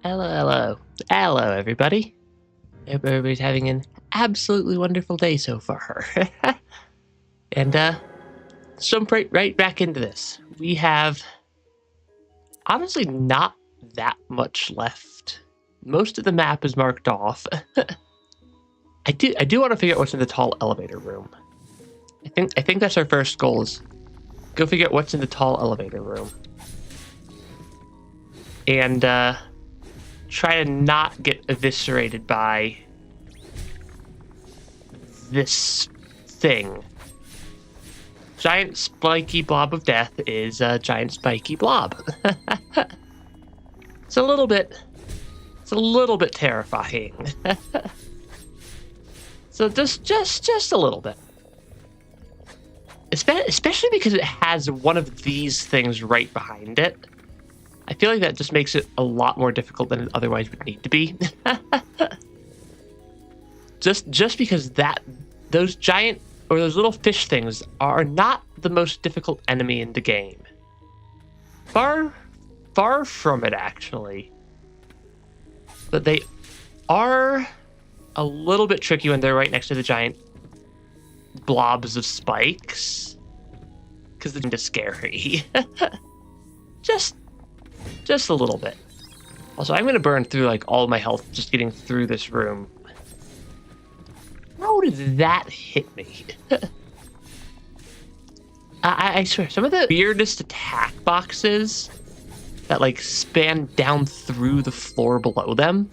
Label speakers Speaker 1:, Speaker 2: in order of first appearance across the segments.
Speaker 1: Hello, everybody. Hope everybody's having an absolutely wonderful day so far. And, jump right back into this. We have, honestly, not that much left. Most of the map is marked off. I do want to figure out what's in the tall elevator room. I think that's our first goal is go figure out what's in the tall elevator room. And, try to not get eviscerated by this thing. Giant spiky blob of death is a giant spiky blob. It's a little bit terrifying. So just a little bit. Especially because it has one of these things right behind it. I feel like that just makes it a lot more difficult than it otherwise would need to be. just because those giant or those little fish things are not the most difficult enemy in the game. Far from it, actually. But they are a little bit tricky when they're right next to the giant blobs of spikes, because they're just scary. Just a little bit. Also, I'm going to burn through like all my health just getting through this room. How did that hit me? I swear, some of the weirdest attack boxes that like span down through the floor below them.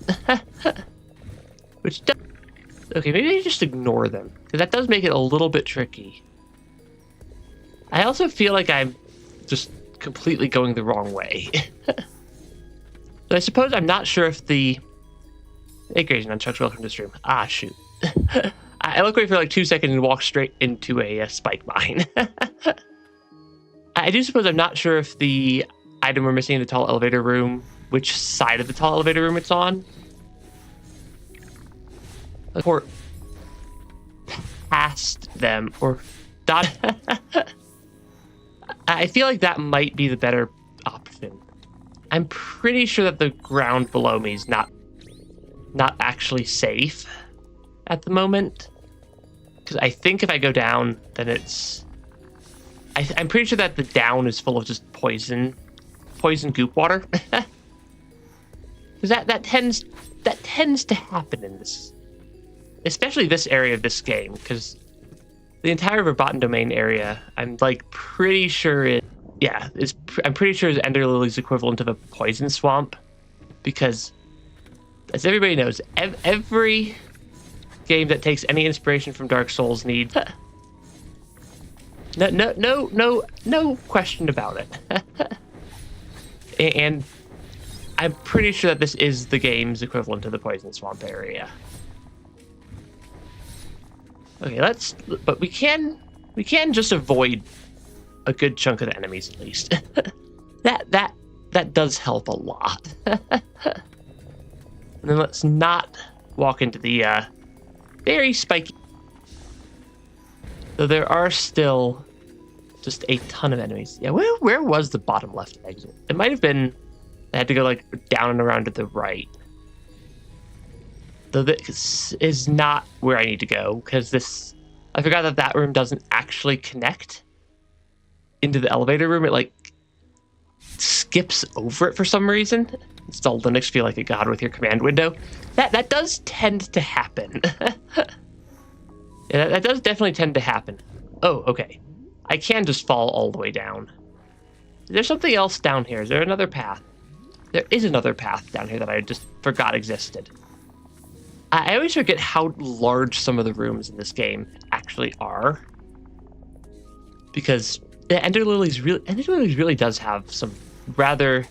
Speaker 1: Which does... Okay, maybe I just ignore them, because that does make it a little bit tricky. I also feel like I'm just completely going the wrong way. So I suppose I'm not sure if the... Hey, Grayson, on Chuck's welcome to the stream. Ah, shoot. I look away for like 2 seconds and walk straight into a spike mine. I do suppose I'm not sure if the item we're missing in the tall elevator room, which side of the tall elevator room it's on. Or past them, or dot. I feel like that might be the better option. I'm pretty sure that the ground below me is not actually safe at the moment. Because I think if I go down, then it's... I'm pretty sure that the down is full of just poison goop water. Because that tends to happen in this... Especially this area of this game, because the entire Verbotten Domain area, I'm like pretty sure I'm pretty sure is Ender Lily's equivalent of a poison swamp, because as everybody knows, every game that takes any inspiration from Dark Souls needs no question about it. And I'm pretty sure that this is the game's equivalent to the poison swamp area. Okay, but we can just avoid a good chunk of the enemies at least. that does help a lot. And then let's not walk into the very spiky. So there are still just a ton of enemies. Yeah, where was the bottom left exit? It might have been I had to go like down and around to the right. Though this is not where I need to go, because I forgot that room doesn't actually connect into the elevator room. It like skips over it for some reason. Install Linux, feel like a god with your command window. That does tend to happen. Yeah, that does definitely tend to happen. Oh, okay. I can just fall all the way down. Is there something else down here? Is there another path? There is another path down here that I just forgot existed. I always forget how large some of the rooms in this game actually are, because Ender Lily's really does have some rather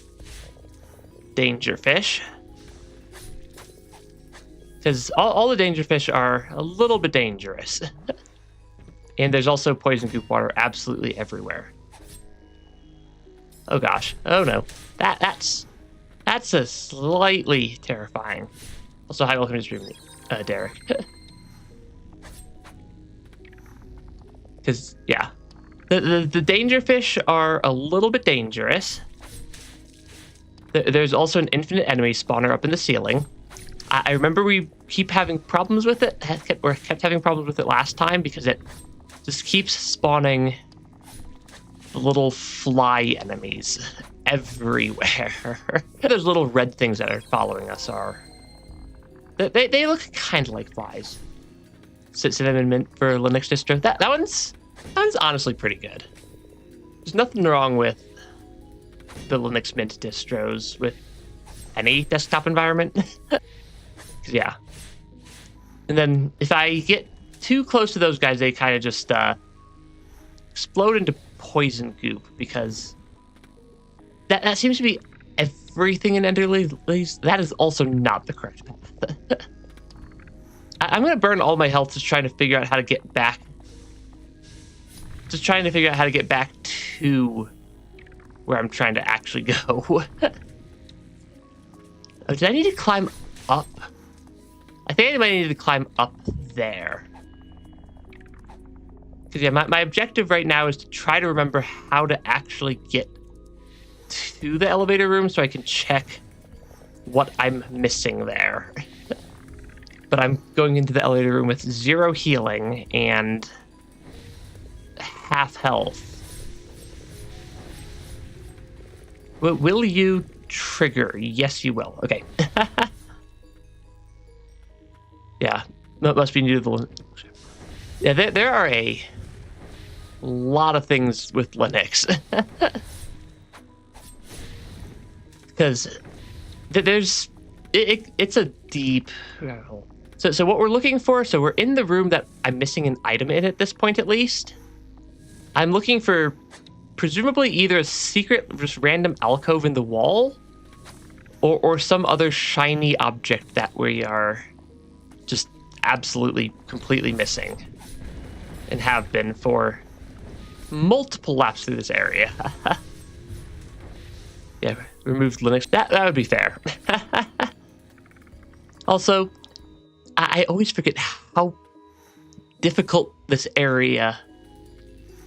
Speaker 1: danger fish. Because all the danger fish are a little bit dangerous. And there's also poison goop water absolutely everywhere. Oh gosh. Oh no. That's a slightly terrifying. Also, hi, welcome to the stream, Derek. Because, yeah. The danger fish are a little bit dangerous. There's also an infinite enemy spawner up in the ceiling. I remember we keep having problems with it, kept having problems with it last time because it just keeps spawning little fly enemies everywhere. Those little red things that are following us they look kind of like flies. Cinnamon Mint for Linux distro. That one's honestly pretty good. There's nothing wrong with the Linux Mint distros with any desktop environment. Yeah. And then if I get too close to those guys, they kind of just explode into poison goop, because that seems to be everything in Enderleys. That is also not the correct path. I'm going to burn all my health just trying to figure out how to get back. Just trying to figure out how to get back to where I'm trying to actually go. Oh, did I need to climb up? I think I might need to climb up there. Because yeah, my objective right now is to try to remember how to actually get to the elevator room so I can check what I'm missing there. But I'm going into the elevator room with 0 healing and half health. Will you trigger? Yes, you will. Okay. Yeah, that must be new to the... Yeah, there are a lot of things with Linux. Because there's... It's a deep... So what we're looking for... So we're in the room that I'm missing an item in at this point, at least. I'm looking for presumably either a secret, just random alcove in the wall, or some other shiny object that we are just absolutely, completely missing, and have been for multiple laps through this area. Yeah, removed Linux. That would be fair. Also, I always forget how difficult this area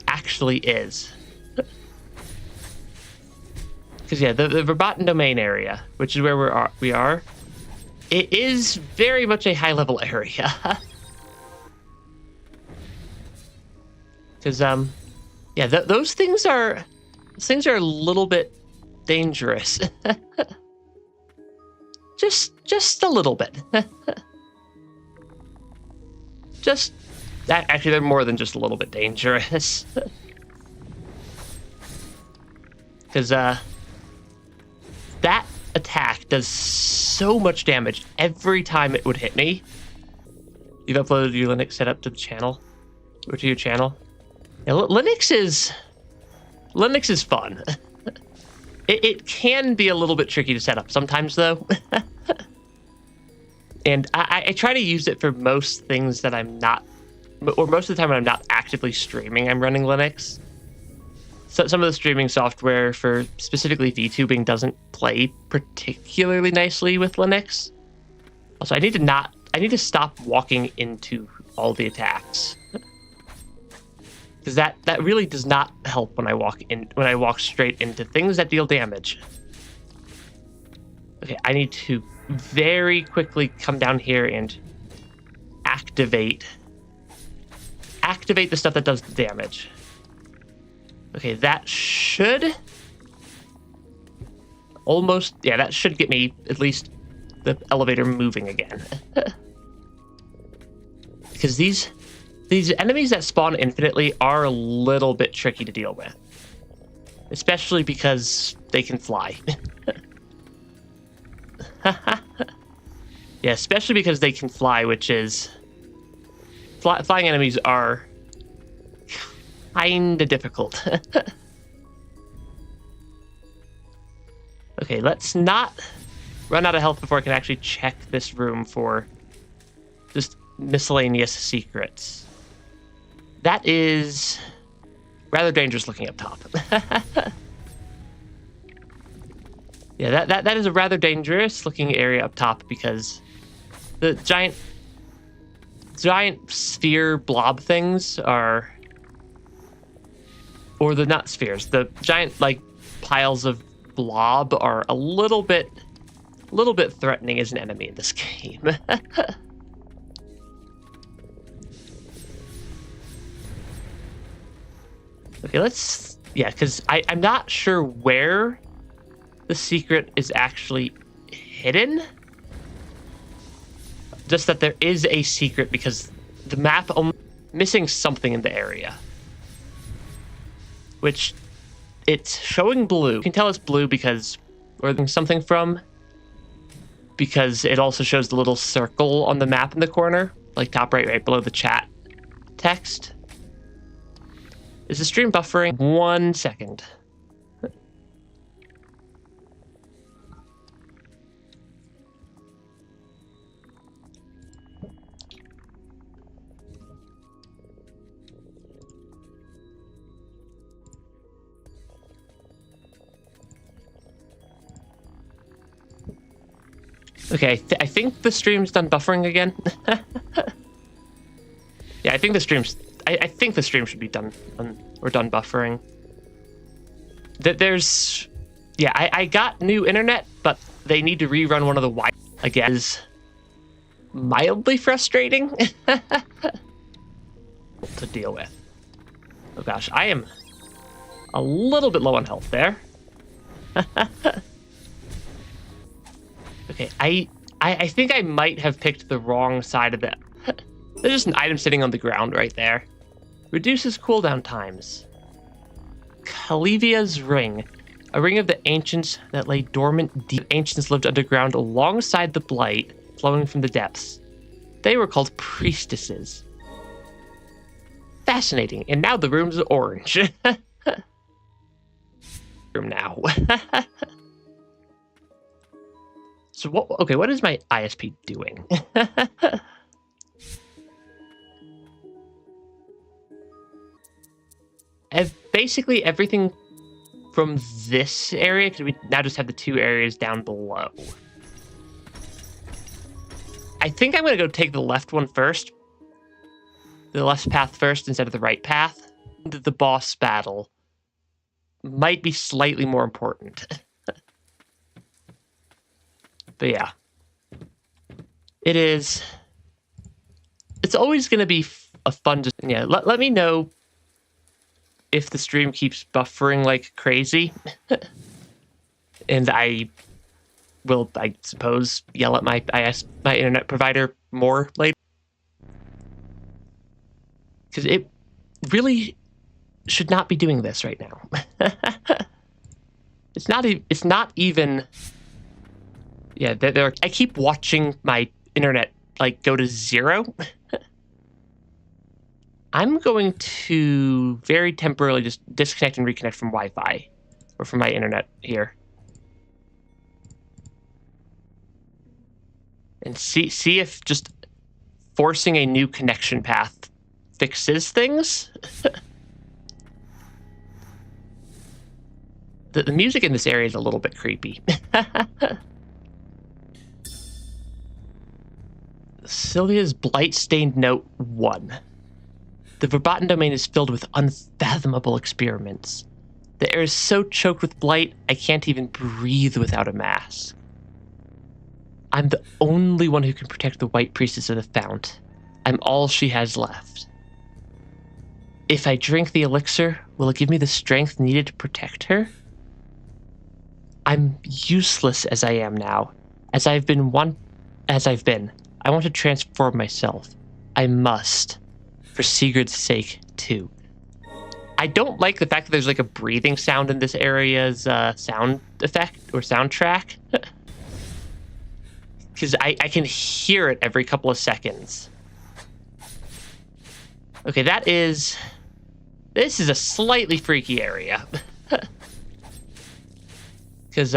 Speaker 1: actually is. Because yeah, the Verbotten Domain area, which is where we are, it is very much a high-level area. Because yeah, those things are a little bit dangerous. just a little bit. Actually, they're more than just a little bit dangerous. Because that attack does so much damage every time it would hit me. You've uploaded your Linux setup to the channel, or to your channel. Yeah, Linux is fun. It can be a little bit tricky to set up sometimes, though. And I try to use it for most things that I'm not, or most of the time when I'm not actively streaming, I'm running Linux. So some of the streaming software for specifically VTubing doesn't play particularly nicely with Linux. Also, I need to stop walking into all the attacks. Because that really does not help when I walk straight into things that deal damage. Okay, I need to very quickly come down here and activate the stuff that does the damage. Okay, that should almost... Yeah, that should get me at least the elevator moving again. Because these enemies that spawn infinitely are a little bit tricky to deal with. Especially because they can fly. Yeah, especially because they can fly, which is... Flying enemies are kinda difficult. Okay, let's not run out of health before I can actually check this room for just miscellaneous secrets. That is rather dangerous looking up top. Yeah, that is a rather dangerous looking area up top, because the giant sphere blob things are... Or the not spheres, the giant, like, piles of blob are a little bit threatening as an enemy in this game. Okay, because I'm not sure where the secret is actually hidden. Just that there is a secret because the map missing something in the area. Which, it's showing blue. You can tell it's blue because, where there's something from, because it also shows the little circle on the map in the corner, like top right below the chat text. Is the stream buffering? 1 second. Okay, I think the stream's done buffering again. Yeah, I think the stream's... I think the stream should be done buffering. There's... Yeah, I got new internet, but they need to rerun one of the Wi-Fi again. Is mildly frustrating to deal with. Oh gosh, I am a little bit low on health there. Okay, I think I might have picked the wrong side of that. There's just an item sitting on the ground right there. Reduces cooldown times. Calivia's Ring. A ring of the ancients that lay dormant deep. Ancients lived underground alongside the Blight, flowing from the depths. They were called priestesses. Fascinating. And now the room's orange. Room now. So what is my ISP doing? Basically everything from this area, because we now just have the 2 areas down below. I think I'm going to go take the left one first. The left path first instead of the right path. The boss battle might be slightly more important. But yeah. It is... It's always going to be a fun... Yeah, let me know if the stream keeps buffering like crazy. And I will, I suppose, yell at my internet provider more later. Because it really should not be doing this right now. It's not even... Yeah, I keep watching my internet, like, go to 0. I'm going to very temporarily just disconnect and reconnect from Wi-Fi. Or from my internet here. And see if just forcing a new connection path fixes things. The music in this area is a little bit creepy. Sylvia's Blight-stained note 1. The Verbotten Domain is filled with unfathomable experiments. The air is so choked with blight, I can't even breathe without a mask. I'm the only one who can protect the White Priestess of the Fount. I'm all she has left. If I drink the elixir, will it give me the strength needed to protect her? I'm useless as I am now. As I've been. I want to transform myself. I must. For Sigurd's sake, too. I don't like the fact that there's like a breathing sound in this area's sound effect or soundtrack. Because I can hear it every couple of seconds. Okay, this is a slightly freaky area. Because,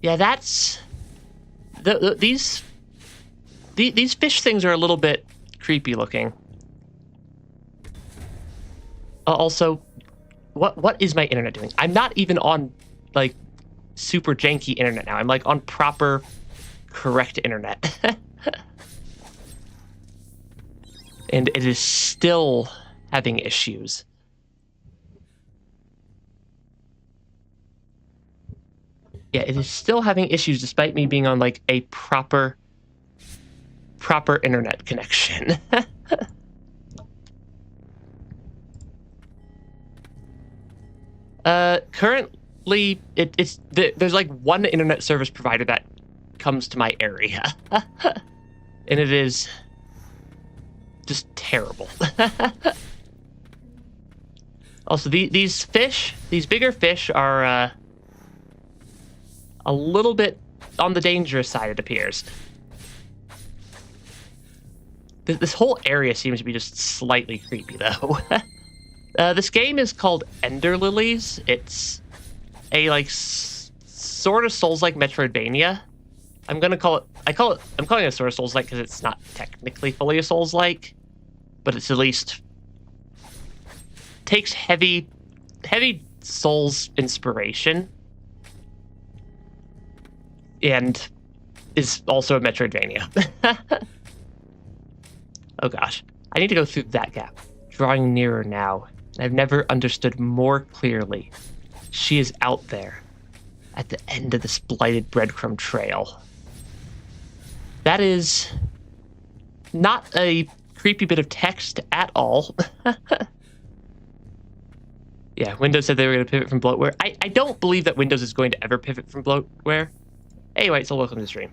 Speaker 1: yeah, that's... These fish things are a little bit creepy looking. Also, what is my internet doing? I'm not even on, like, super janky internet now. I'm, like, on proper, correct internet. And it is still having issues. Yeah, it is still having issues despite me being on like a proper internet connection. Currently, there's like one internet service provider that comes to my area, and it is just terrible. Also, these bigger fish are a little bit on the dangerous side, it appears. This whole area seems to be just slightly creepy, though. This game is called Ender Lilies. It's a sort of Souls-like Metroidvania. I'm calling it a sort of Souls-like because it's not technically fully a Souls-like, but it's at least takes heavy Souls inspiration and is also a Metroidvania. Oh gosh, I need to go through that gap. Drawing nearer now. I've never understood more clearly. She is out there, at the end of this blighted breadcrumb trail. That is not a creepy bit of text at all. Yeah, Windows said they were going to pivot from bloatware. I don't believe that Windows is going to ever pivot from bloatware. Anyway, so welcome to the stream.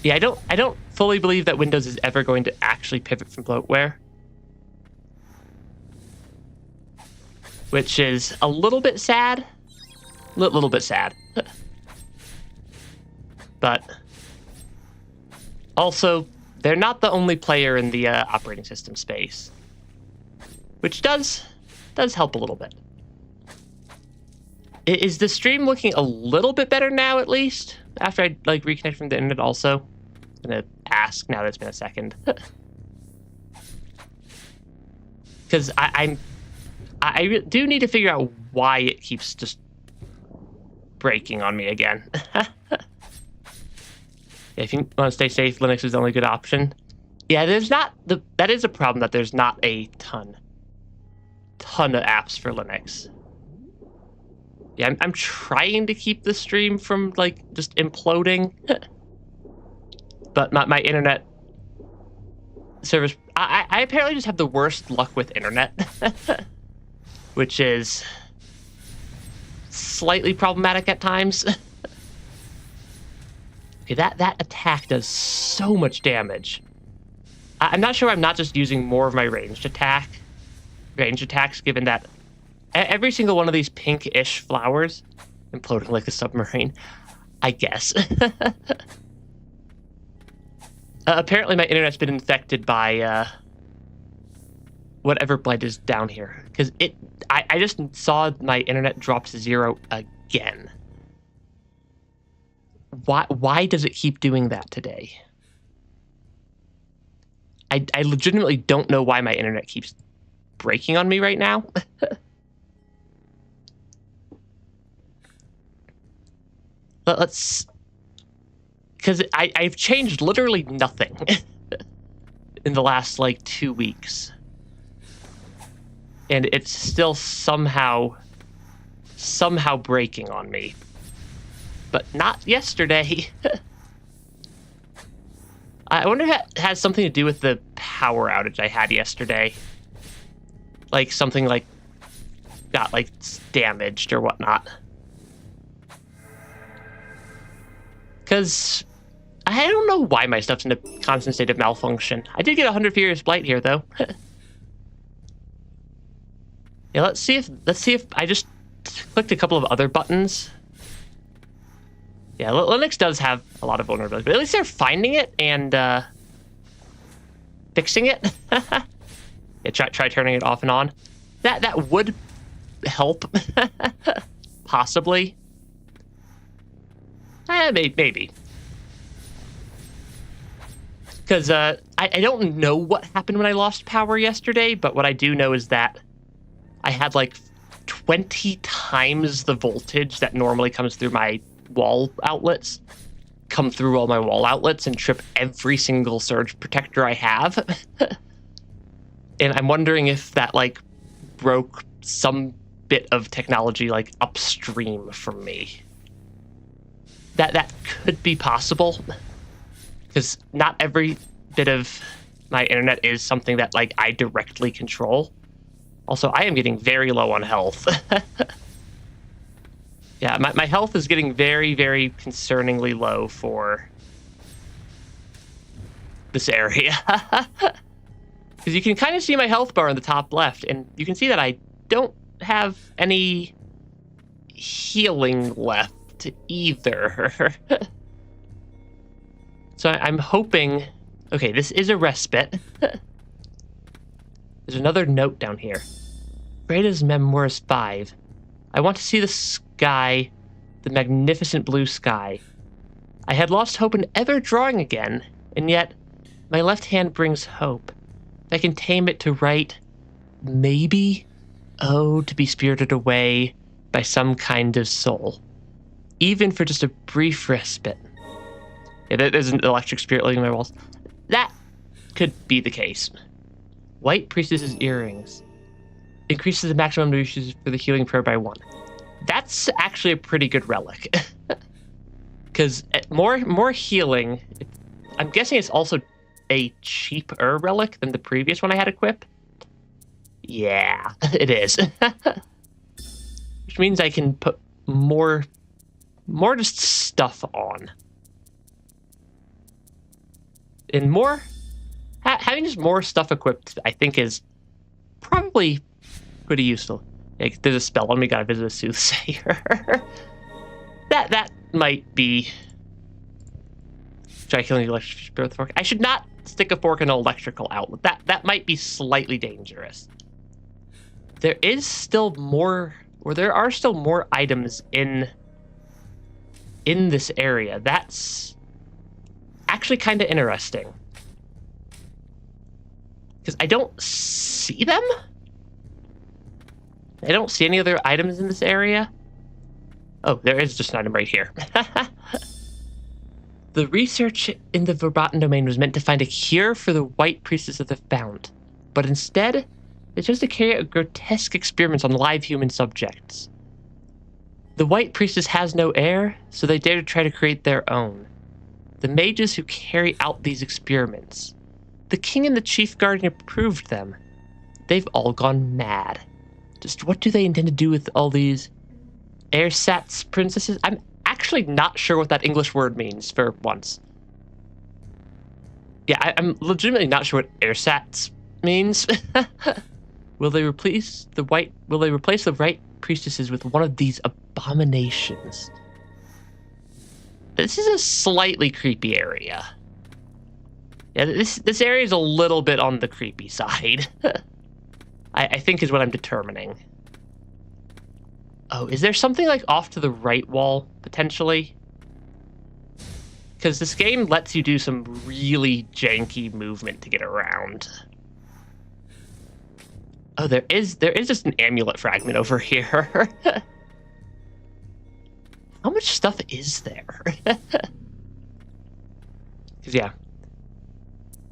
Speaker 1: Yeah, I don't fully believe that Windows is ever going to actually pivot from bloatware. Which is a little bit sad. Little bit sad. But also, they're not the only player in the operating system space. Which does help a little bit. Is the stream looking a little bit better now, at least? After I reconnect from the internet also? I'm gonna ask now that it's been a second. Because I do need to figure out why it keeps just breaking on me again. Yeah, if you want to stay safe, Linux is the only good option. Yeah, that is a problem that there's not a ton of apps for Linux. Yeah, I'm trying to keep the stream from just imploding. But my internet service, I apparently just have the worst luck with internet. Which is slightly problematic at times. Okay, that attack does so much damage. I'm not sure I'm not just using more of my ranged attacks, given that every single one of these pink-ish flowers imploding like a submarine, I guess. Apparently my internet's been infected by whatever Blight is down here. Because I just saw my internet drop to 0 again. Why does it keep doing that today? I legitimately don't know why my internet keeps breaking on me right now. But let's... Because I've changed literally nothing in the last 2 weeks. And it's still somehow breaking on me. But not yesterday. I wonder if it has something to do with the power outage I had yesterday. Something got damaged or whatnot. Because I don't know why my stuff's in a constant state of malfunction. I did get 100 Furious Blight here though. Yeah, let's see if I just clicked a couple of other buttons. Yeah, Linux does have a lot of vulnerabilities, but at least they're finding it and fixing it. Yeah, try turning it off and on. That would help, possibly. Maybe. Because I don't know what happened when I lost power yesterday, but what I do know is that I had 20 times the voltage that normally comes through my wall outlets come through all my wall outlets and trip every single surge protector I have. And I'm wondering if that broke some bit of technology like upstream from me. That could be possible, because not every bit of my internet is something that like I directly control. Also, I am getting very low on health. Yeah, my health is getting very, very concerningly low for this area. Because you can kind of see my health bar on the top left, and you can see that I don't have any healing left either. So I'm hoping... Okay, this is a respite. There's another note down here. Freda's Memoirs 5. I want to see the sky, the magnificent blue sky. I had lost hope in ever drawing again, and yet my left hand brings hope. If I can tame it to write, maybe, oh, to be spirited away by some kind of soul, even for just a brief respite. Yeah, there's an electric spirit living in my walls. That could be the case. White Priestess's earrings. Increases the maximum uses for the healing prayer by 1. That's actually a pretty good relic. Because more healing, I'm guessing it's also a cheaper relic than the previous one I had equipped. Yeah, it is. Which means I can put more just stuff on. And having just more stuff equipped, I think, is probably pretty useful. Like, there's a spell on me, gotta visit a soothsayer. that might be... Try killing the electric spirit with a fork. I should not stick a fork in an electrical outlet. That might be slightly dangerous. There is still more, or there are still more items in this area. That's actually kind of interesting. Because I don't see them. I don't see any other items in this area. Oh, there is just an item right here. The research in the Verbotten Domain was meant to find a cure for the White Priestess of the Fount, but instead, they chose to carry out grotesque experiments on live human subjects. The White Priestess has no heir, so they dare to try to create their own. The mages who carry out these experiments. The king and the chief guardian approved them. They've all gone mad. Just what do they intend to do with all these ersatz princesses? I'm actually not sure what that English word means for once. Yeah, I'm legitimately not sure what ersatz means. Will they replace the White Priestesses with one of these abominations? This is a slightly creepy area. Yeah, this area is a little bit on the creepy side. I think is what I'm determining. Oh, is there something like off to the right wall, potentially? Because this game lets you do some really janky movement to get around. Oh, there is just an amulet fragment over here. How much stuff is there? Because, yeah.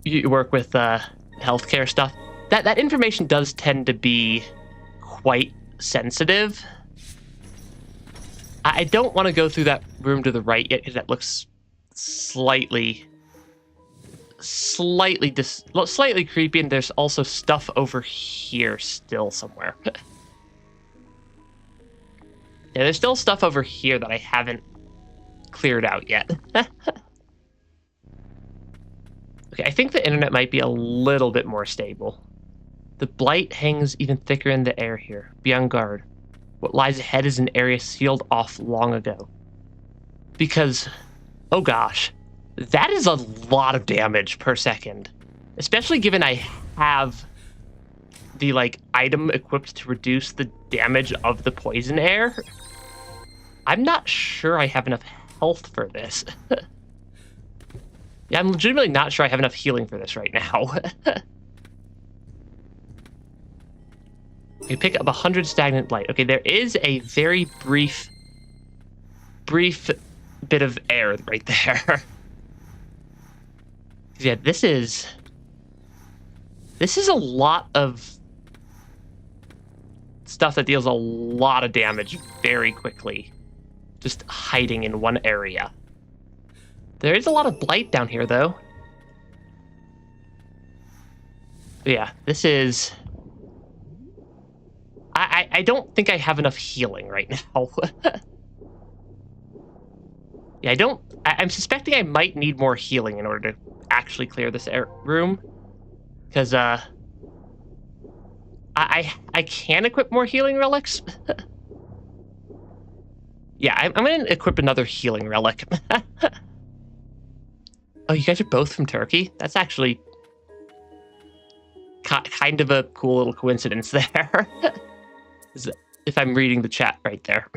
Speaker 1: You work with healthcare stuff. That information does tend to be quite sensitive. I don't want to go through that room to the right yet, because that looks slightly creepy, and there's also stuff over here still somewhere. Yeah, there's still stuff over here that I haven't cleared out yet. Okay, I think the internet might be a little bit more stable. The blight hangs even thicker in the air here. Be on guard. What lies ahead is an area sealed off long ago. Because, oh gosh, that is a lot of damage per second. Especially given I have the, like, item equipped to reduce the damage of the poison air. I'm not sure I have enough health for this. Yeah, I'm legitimately not sure I have enough healing for this right now. You pick up 100 stagnant blight. Okay, there is a very brief bit of air right there. Yeah, this is a lot of stuff that deals a lot of damage very quickly, just hiding in one area. There is a lot of blight down here, though. But yeah, this is... I don't think I have enough healing right now. Yeah, I'm suspecting I might need more healing in order to actually clear this room. Because, I can equip more healing relics. Yeah, I'm going to equip another healing relic. Oh, you guys are both from Turkey? That's actually kind of a cool little coincidence there. If I'm reading the chat right there.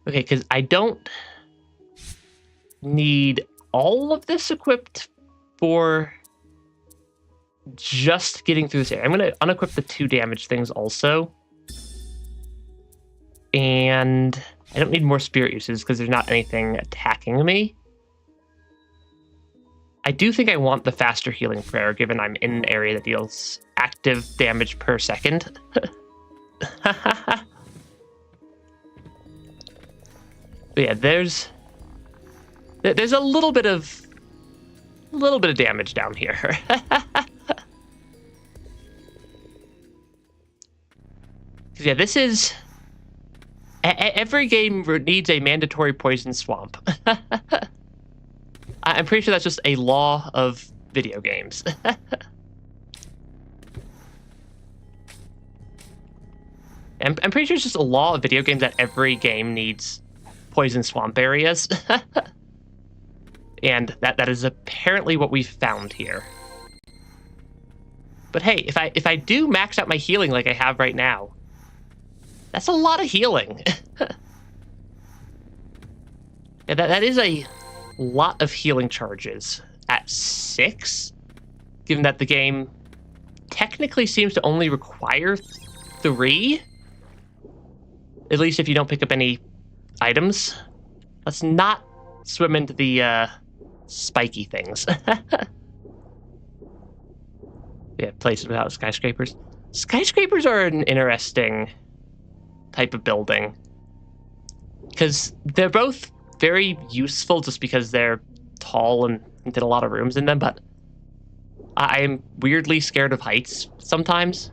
Speaker 1: Okay, because I don't need all of this equipped for just getting through this area. I'm going to unequip the 2 damage things also. And I don't need more spirit uses because there's not anything attacking me. I do think I want the faster healing prayer, given I'm in an area that deals active damage per second. But yeah, there's a little bit of damage down here. Yeah, this is... Every game needs a mandatory poison swamp. I'm pretty sure that's just a law of video games. I'm pretty sure it's just a law of video games that every game needs poison swamp areas. And that is apparently what we've found here. But hey, if I do max out my healing like I have right now, that's a lot of healing. Yeah, that is a lot of healing charges at 6, given that the game technically seems to only require 3. At least if you don't pick up any items. Let's not swim into the spiky things. Yeah, places without skyscrapers. Skyscrapers are an interesting type of building, because they're both very useful just because they're tall and get a lot of rooms in them, but I'm weirdly scared of heights sometimes.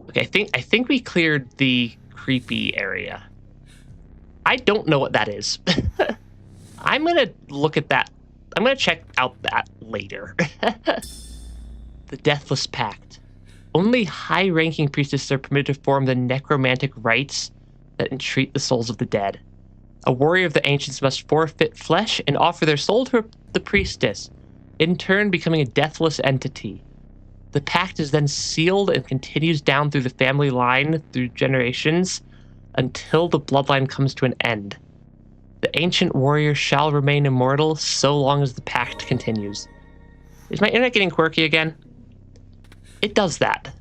Speaker 1: Okay, I think we cleared the creepy area. I don't know what that is. I'm gonna look at that. I'm gonna check out that later. The Deathless Pact. Only high-ranking priestesses are permitted to perform the necromantic rites that entreat the souls of the dead. A warrior of the ancients must forfeit flesh and offer their soul to the priestess, in turn becoming a deathless entity. The pact is then sealed and continues down through the family line through generations until the bloodline comes to an end. The ancient warrior shall remain immortal so long as the pact continues. Is my internet getting quirky again? It does that.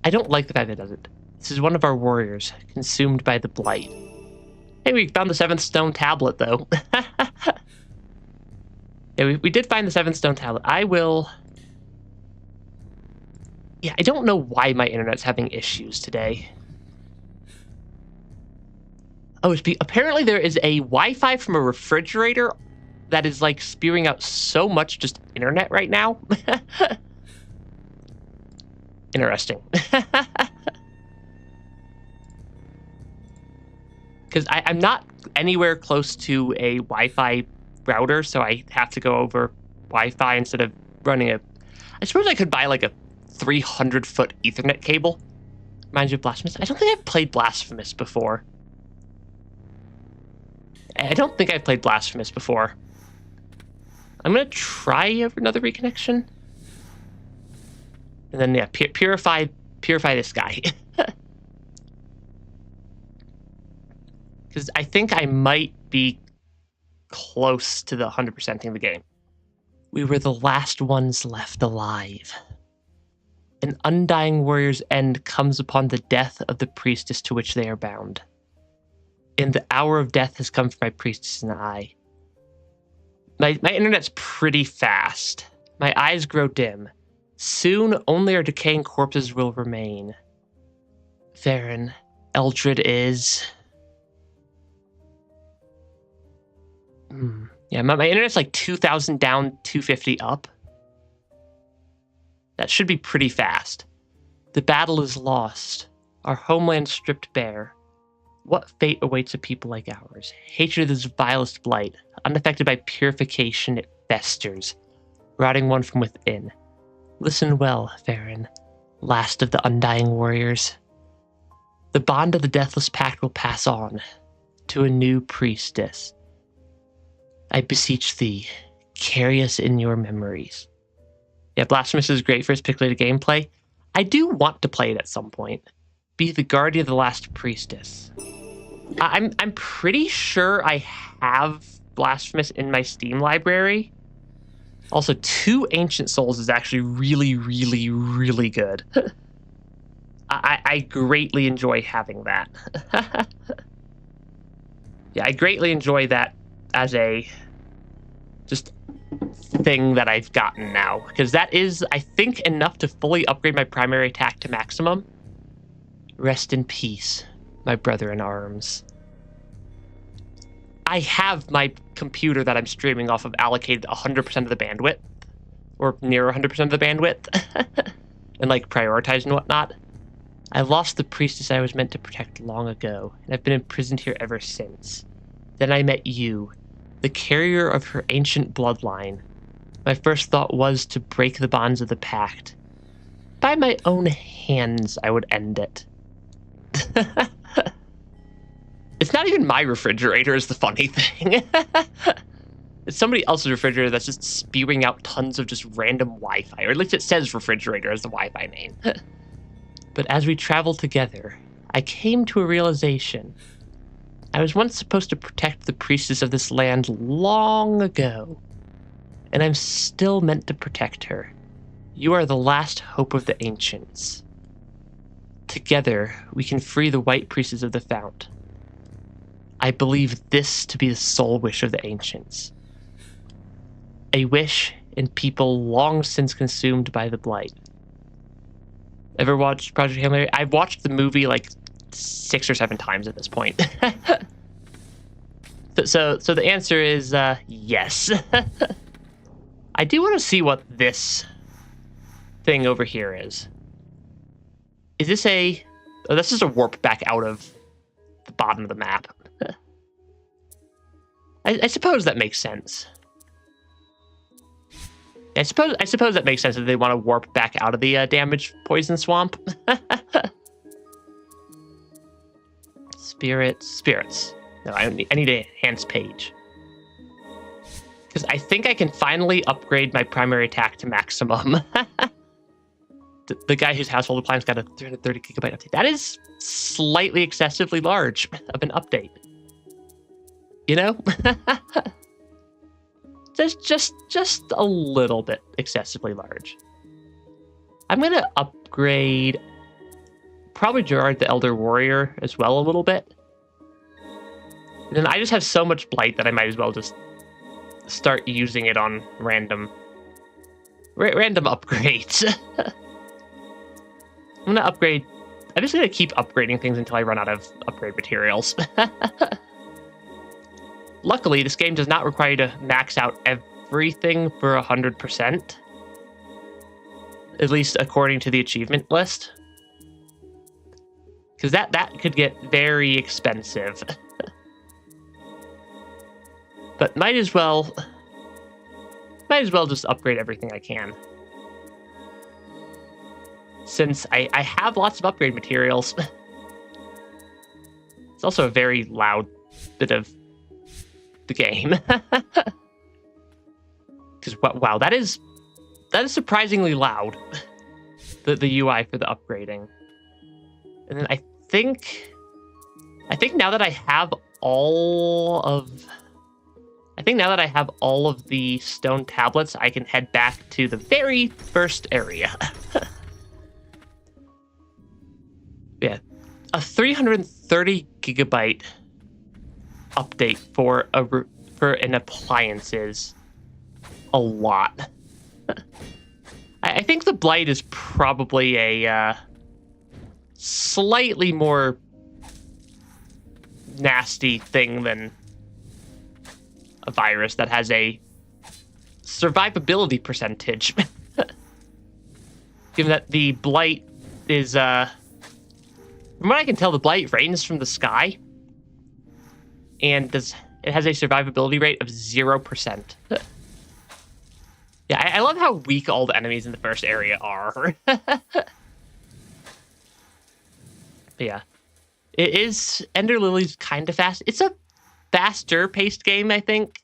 Speaker 1: I don't like the fact that it does it. This is one of our warriors, consumed by the Blight. Hey, we found the 7th stone tablet, though. Yeah, we did find the 7th stone tablet. I will... Yeah, I don't know why my internet's having issues today. Oh, apparently there is a Wi-Fi from a refrigerator that is, like, spewing out so much just internet right now. Interesting. Because I'm not anywhere close to a Wi-Fi router, so I have to go over Wi-Fi instead of running a... I suppose I could buy, like, a 300-foot Ethernet cable. Reminds you of Blasphemous? I don't think I've played Blasphemous before. I don't think I've played Blasphemous before. I'm going to try another reconnection. And then, yeah, purify this guy. Because I think I might be close to the 100%ing the game. We were the last ones left alive. An undying warrior's end comes upon the death of the priestess to which they are bound. And the hour of death has come for my priestess and I. My internet's pretty fast. My eyes grow dim. Soon, only our decaying corpses will remain. Farron, Eldred is... Yeah, my internet's like 2,000 down, 250 up. That should be pretty fast. The battle is lost. Our homeland stripped bare. What fate awaits a people like ours? Hatred is the vilest blight. Unaffected by purification, it festers, rotting one from within. Listen well, Farron, last of the undying warriors. The bond of the Deathless Pact will pass on to a new priestess. I beseech thee, carry us in your memories. Yeah, Blasphemous is great for its pixelated gameplay. I do want to play it at some point. Be the guardian of the last priestess. I'm pretty sure I have Blasphemous in my Steam library. Also, 2 Ancient Souls is actually really, really, really good. I greatly enjoy having that. Yeah, I greatly enjoy that as a just thing that I've gotten now. Because that is, I think, enough to fully upgrade my primary attack to maximum. Rest in peace, my brother in arms. I have my computer that I'm streaming off of allocated 100% of the bandwidth. Or near 100% of the bandwidth. And like prioritized and whatnot. I lost the priestess I was meant to protect long ago, and I've been imprisoned here ever since. Then I met you, the carrier of her ancient bloodline. My first thought was to break the bonds of the pact. By my own hands, I would end it. It's not even my refrigerator is the funny thing. It's somebody else's refrigerator that's just spewing out tons of just random Wi-Fi, or at least it says refrigerator as the Wi-Fi name. But as we traveled together, I came to a realization. I was once supposed to protect the priestess of this land long ago, and I'm still meant to protect her. You are the last hope of the ancients. Together, we can free the white priestess of the fount. I believe this to be the sole wish of the ancients. A wish in people long since consumed by the Blight. Ever watched Project Hail Mary? I've watched the movie like 6 or 7 times at this point. so the answer is yes. I do want to see what this thing over here is. Is this a... Oh, this is a warp back out of the bottom of the map. I suppose that makes sense. I suppose that makes sense that they want to warp back out of the damaged poison swamp. Spirits. No, I need an enhanced page. Because I think I can finally upgrade my primary attack to maximum. The guy whose household appliance got a 330 gigabyte update. That is slightly excessively large of an update. You know? just a little bit excessively large. I'm gonna upgrade probably Gerard the Elder Warrior as well a little bit. And then I just have so much Blight that I might as well just start using it on random upgrades. I'm gonna upgrade. I'm just gonna keep upgrading things until I run out of upgrade materials. Luckily, this game does not require you to max out everything for 100%. At least according to the achievement list. Because that could get very expensive. But might as well just upgrade everything I can. Since I have lots of upgrade materials. It's also a very loud bit of the game. Because wow, that is surprisingly loud. The UI for the upgrading. And then I think now that I have all of the stone tablets, I can head back to the very first area. Yeah, a 330 gigabyte update for an appliance is a lot. I think the Blight is probably a slightly more nasty thing than a virus that has a survivability percentage. Given that the Blight is, from what I can tell, the Blight rains from the sky, and it has a survivability rate of 0%. Yeah, I love how weak all the enemies in the first area are. But yeah, it is Ender Lily's kind of fast. It's a faster paced game, I think.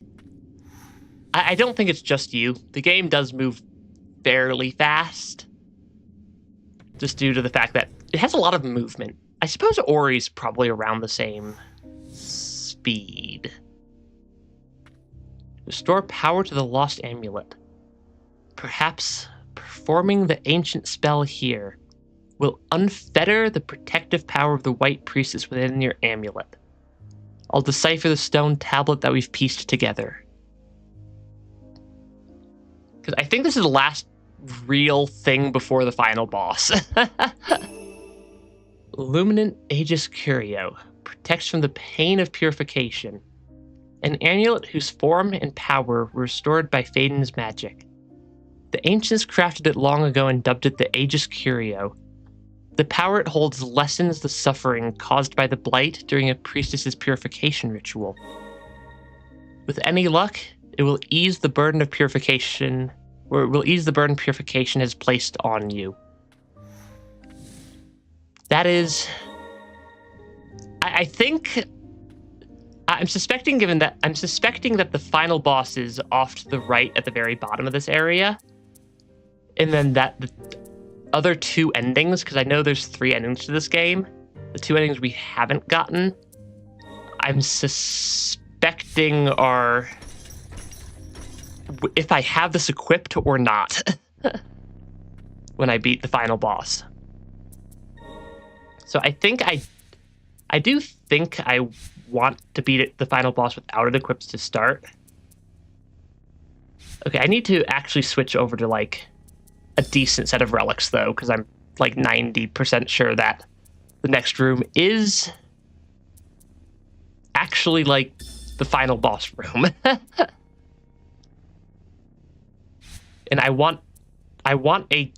Speaker 1: I don't think it's just you. The game does move fairly fast, just due to the fact that it has a lot of movement. I suppose Ori's probably around the same speed. Restore power to the lost amulet. Perhaps performing the ancient spell here will unfetter the protective power of the white priestess within your amulet. I'll decipher the stone tablet that we've pieced together. Because I think this is the last real thing before the final boss. Luminant Aegis Curio protects from the pain of purification. An amulet whose form and power were restored by Phaeton's magic. The ancients crafted it long ago and dubbed it the Aegis Curio. The power it holds lessens the suffering caused by the Blight during a priestess's purification ritual. With any luck, it will ease the burden of purification, or it will ease the burden purification has placed on you. That is... I think... I'm suspecting that the final boss is off to the right at the very bottom of this area. And then that the other two endings, because I know there's 3 endings to this game, the 2 endings we haven't gotten, I'm suspecting are if I have this equipped or not when I beat the final boss. So I think I do think I want to beat the final boss without it equipped to start. Okay, I need to actually switch over to like a decent set of relics though, because I'm like 90% sure that the next room is actually like the final boss room. And I want a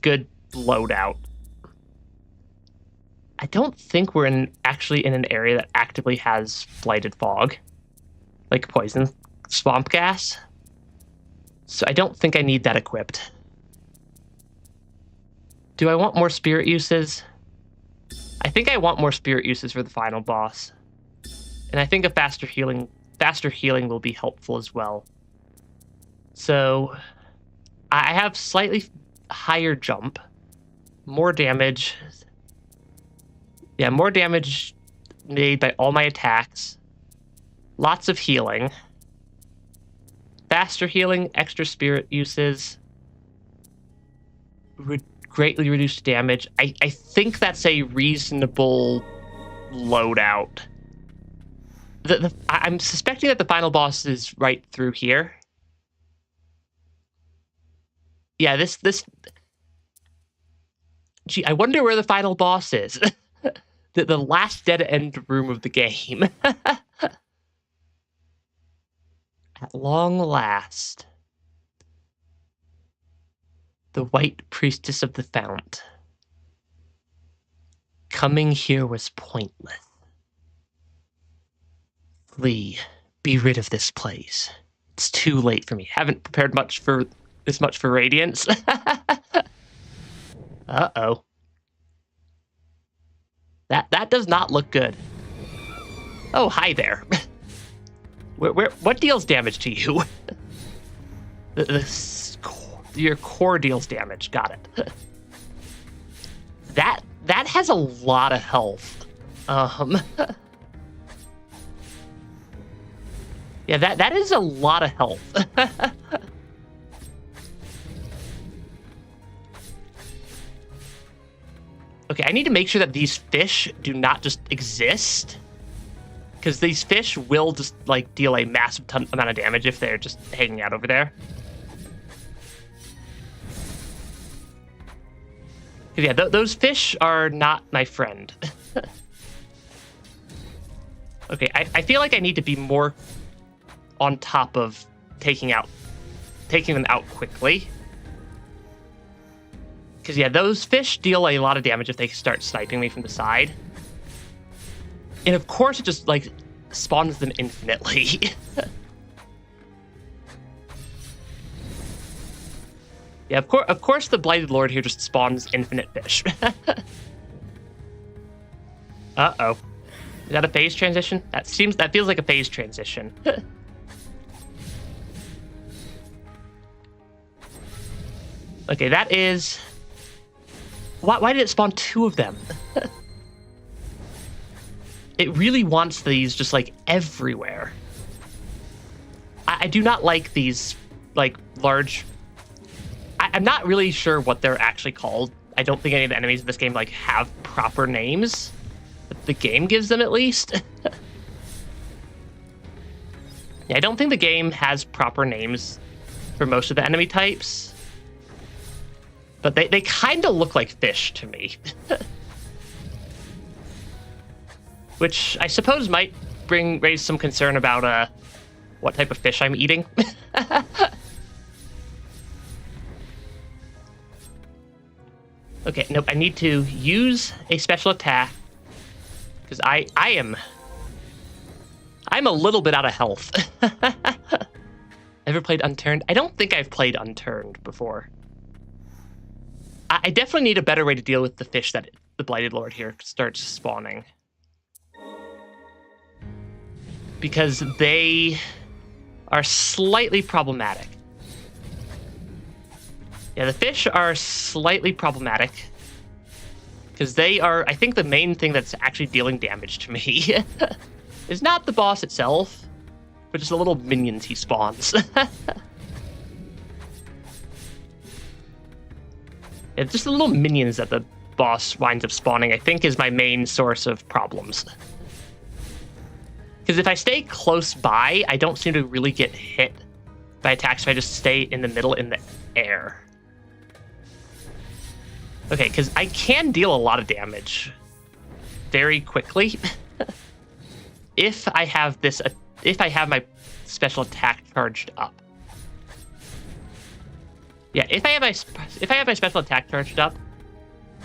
Speaker 1: good loadout. I don't think we're actually in an area that actively has blighted fog, like poison swamp gas. So I don't think I need that equipped. Do I want more spirit uses? I think I want more spirit uses for the final boss. And I think a faster healing will be helpful as well. So I have slightly higher jump, more damage. Yeah, more damage made by all my attacks. Lots of healing. Faster healing, extra spirit uses. Greatly reduced damage. I think that's a reasonable loadout. I'm suspecting that the final boss is right through here. Yeah, this... Gee, I wonder where the final boss is. The last dead-end room of the game. At long last. The White Priestess of the Fount. Coming here was pointless. Flee. Be rid of this place. It's too late for me. Haven't prepared much for Radiance. Uh-oh. That does not look good. Oh, hi there. What deals damage to you? Your core deals damage. Got it. That has a lot of health. Yeah, that is a lot of health. Okay, I need to make sure that these fish do not just exist, because these fish will just like deal a massive amount of damage if they're just hanging out over there. Yeah, those fish are not my friend. Okay, I feel like I need to be more on top of taking them out quickly. Because, yeah, those fish deal a lot of damage if they start sniping me from the side. And, of course, it just, like, spawns them infinitely. Yeah, of course the Blighted Lord here just spawns infinite fish. Uh-oh. Is that a phase transition? That feels like a phase transition. Okay, that is... Why did it spawn 2 of them? It really wants these just, like, everywhere. I do not like these, like, large... I'm not really sure what they're actually called. I don't think any of the enemies in this game, like, have proper names. But the game gives them, at least. Yeah, I don't think the game has proper names for most of the enemy types. But they kind of look like fish to me. Which I suppose might raise some concern about what type of fish I'm eating. Okay, nope, I need to use a special attack. Because I'm a little bit out of health. Ever played Unturned? I don't think I've played Unturned before. I definitely need a better way to deal with the fish that the Blighted Lord here starts spawning. Because they are slightly problematic. Yeah, the fish are slightly problematic. Because they are, I think, the main thing that's actually dealing damage to me. Is not the boss itself, but just the little minions he spawns. It's just the little minions that the boss winds up spawning, I think, is my main source of problems. Because if I stay close by, I don't seem to really get hit by attacks if I just stay in the middle in the air. Okay, because I can deal a lot of damage very quickly if I have my special attack charged up. Yeah, if I have my special attack charged up,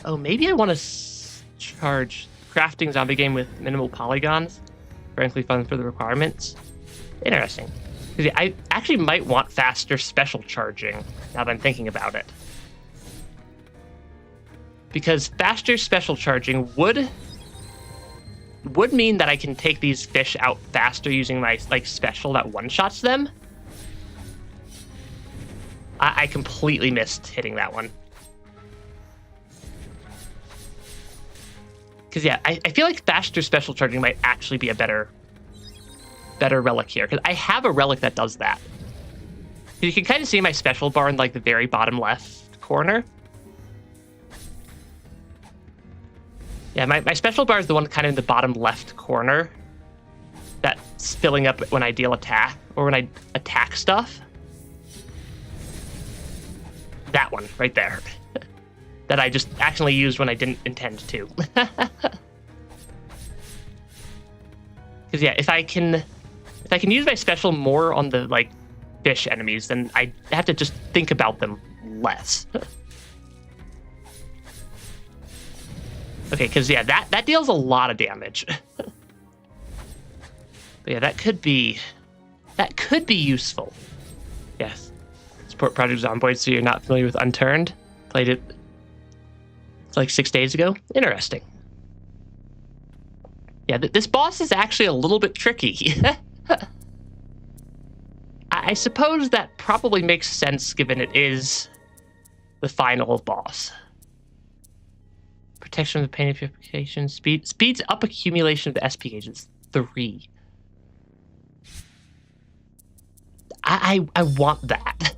Speaker 1: oh, maybe I want to charge crafting zombie game with minimal polygons. Frankly, fun for the requirements. Interesting. Because I actually might want faster special charging now that I'm thinking about it. Because faster special charging would mean that I can take these fish out faster using my special that one-shots them. I completely missed hitting that one. Because, yeah, I feel like faster special charging might actually be a better relic here. Because I have a relic that does that. You can kind of see my special bar in, like, the very bottom left corner. Yeah, my special bar is the one kind of in the bottom left corner. That's filling up when I deal attack, or when I attack stuff. That one, right there. That I just accidentally used when I didn't intend to. Because, yeah, if I can use my special more on the, like, fish enemies, then I have to just think about them less. Okay, because, yeah, that deals a lot of damage. But, yeah, that could be useful. Yes. Support Project Zomboid, so you're not familiar with Unturned. Played it like 6 days ago. Interesting. Yeah, this boss is actually a little bit tricky. I suppose that probably makes sense given it is the final boss. Protection of the pain purification. Speeds up accumulation of the SP gauges. 3. I want that.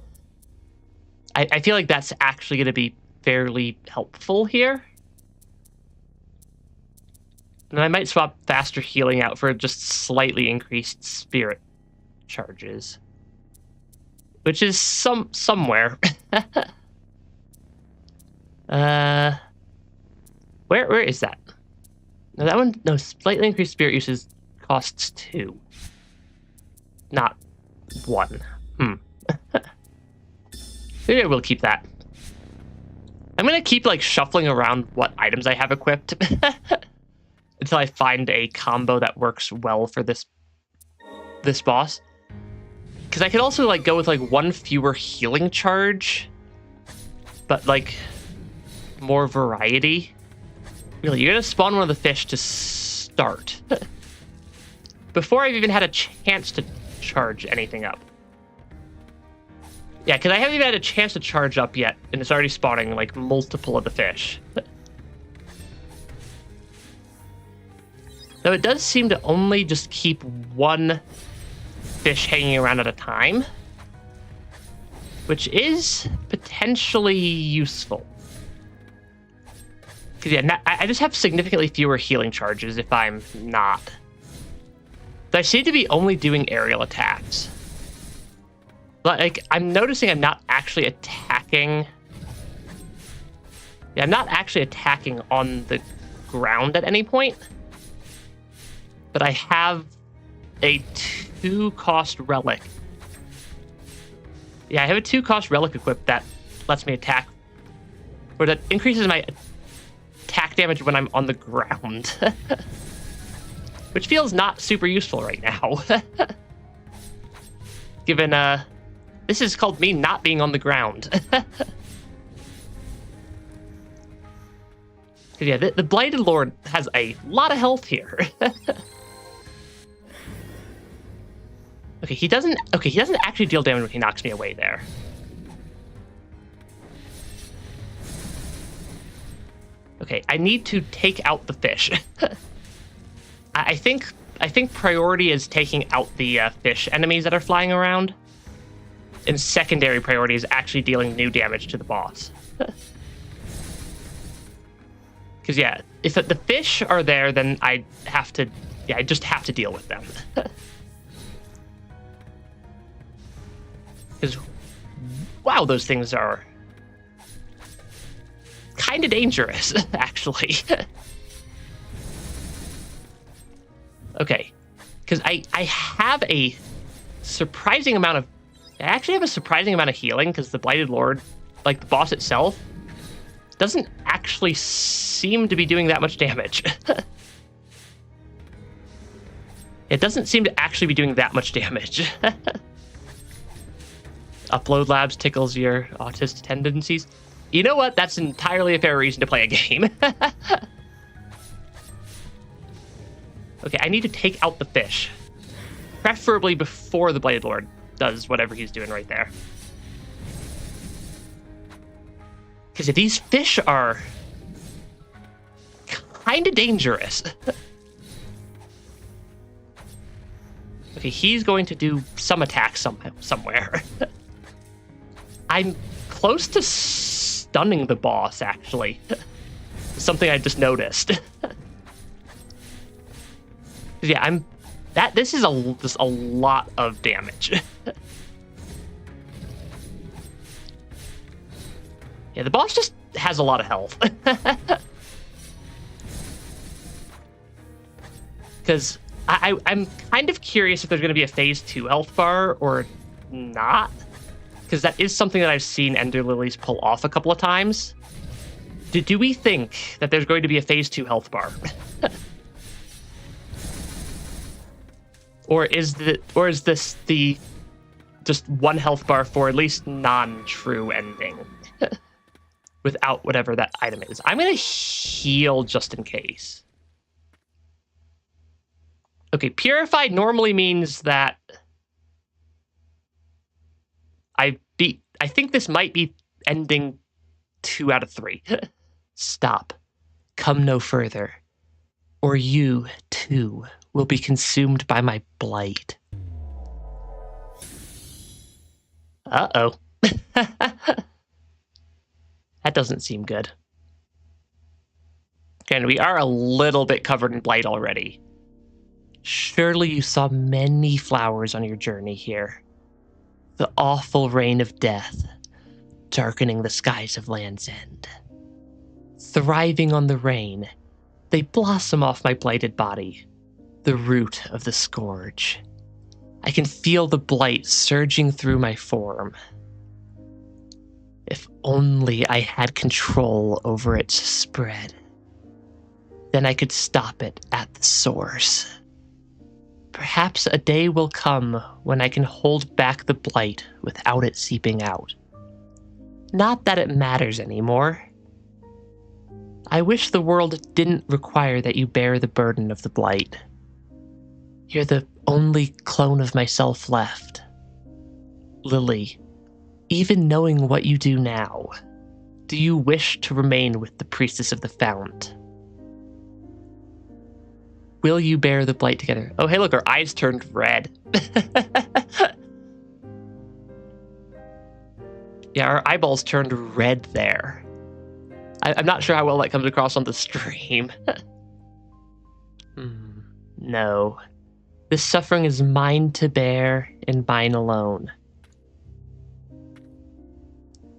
Speaker 1: I feel like that's actually going to be fairly helpful here. And I might swap faster healing out for just slightly increased spirit charges. Which is somewhere. Where is that? No, that one, no, slightly increased spirit uses costs 2. Not 1. Maybe I will keep that. I'm gonna keep, like, shuffling around what items I have equipped until I find a combo that works well for this boss. Because I could also, like, go with, like, 1 fewer healing charge, but, like, more variety. Really, you're gonna spawn one of the fish to start. Before I've even had a chance to charge anything up. Yeah, because I haven't even had a chance to charge up yet, and it's already spawning, like, multiple of the fish. Though it does seem to only just keep 1 fish hanging around at a time, which is potentially useful. Because, yeah, I just have significantly fewer healing charges if I'm not. So I seem to be only doing aerial attacks. But, like, I'm noticing I'm not actually attacking. Yeah, I'm not actually attacking on the ground at any point. But I have a 2-cost relic. Yeah, I have a 2-cost relic equipped that lets me attack. Or that increases my attack damage when I'm on the ground. Which feels not super useful right now. Given, this is called me not being on the ground. Yeah, the Blighted Lord has a lot of health here. Okay, he doesn't actually deal damage when he knocks me away there. Okay, I need to take out the fish. I think priority is taking out the fish enemies that are flying around. And secondary priority is actually dealing new damage to the boss. Because, yeah, if the fish are there, then I just have to deal with them. Because, wow, those things are kind of dangerous, actually. Okay, because I have a surprising amount of... I actually have a surprising amount of healing, because the Blighted Lord, like the boss itself, doesn't actually seem to be doing that much damage. It doesn't seem to actually be doing that much damage. Upload labs tickles your autistic tendencies. You know what? That's entirely a fair reason to play a game. Okay, I need to take out the fish. Preferably before the Blighted Lord does whatever he's doing right there. Because if these fish are kind of dangerous. Okay, he's going to do some attack somewhere. I'm close to stunning the boss, actually. Something I just noticed. Yeah, this is just a lot of damage. Yeah, the boss just has a lot of health. Because I'm kind of curious if there's going to be a phase 2 health bar or not. Because that is something that I've seen Ender Lilies pull off a couple of times. Do we think that there's going to be a phase 2 health bar? Or is this the just 1 health bar for at least non-true ending? Without whatever that item is. I'm going to heal just in case. Okay, purified normally means that I think this might be ending 2 out of 3. Stop. Come no further. Or you, too, will be consumed by my blight. Uh-oh. That doesn't seem good. And we are a little bit covered in blight already. Surely you saw many flowers on your journey here. The awful rain of death, darkening the skies of Land's End. thriving on the rain. They blossom off my blighted body, the root of the scourge. I can feel the blight surging through my form. If only I had control over its spread. Then I could stop it at the source. Perhaps a day will come when I can hold back the blight without it seeping out. Not that it matters anymore. I wish the world didn't require that you bear the burden of the blight. You're the only clone of myself left. Lily, even knowing what you do now, do you wish to remain with the Priestess of the Fount? Will you bear the blight together? Oh, hey, look, our eyes turned red. Yeah, our eyeballs turned red there. I'm not sure how well that comes across on the stream. No. This suffering is mine to bear and mine alone.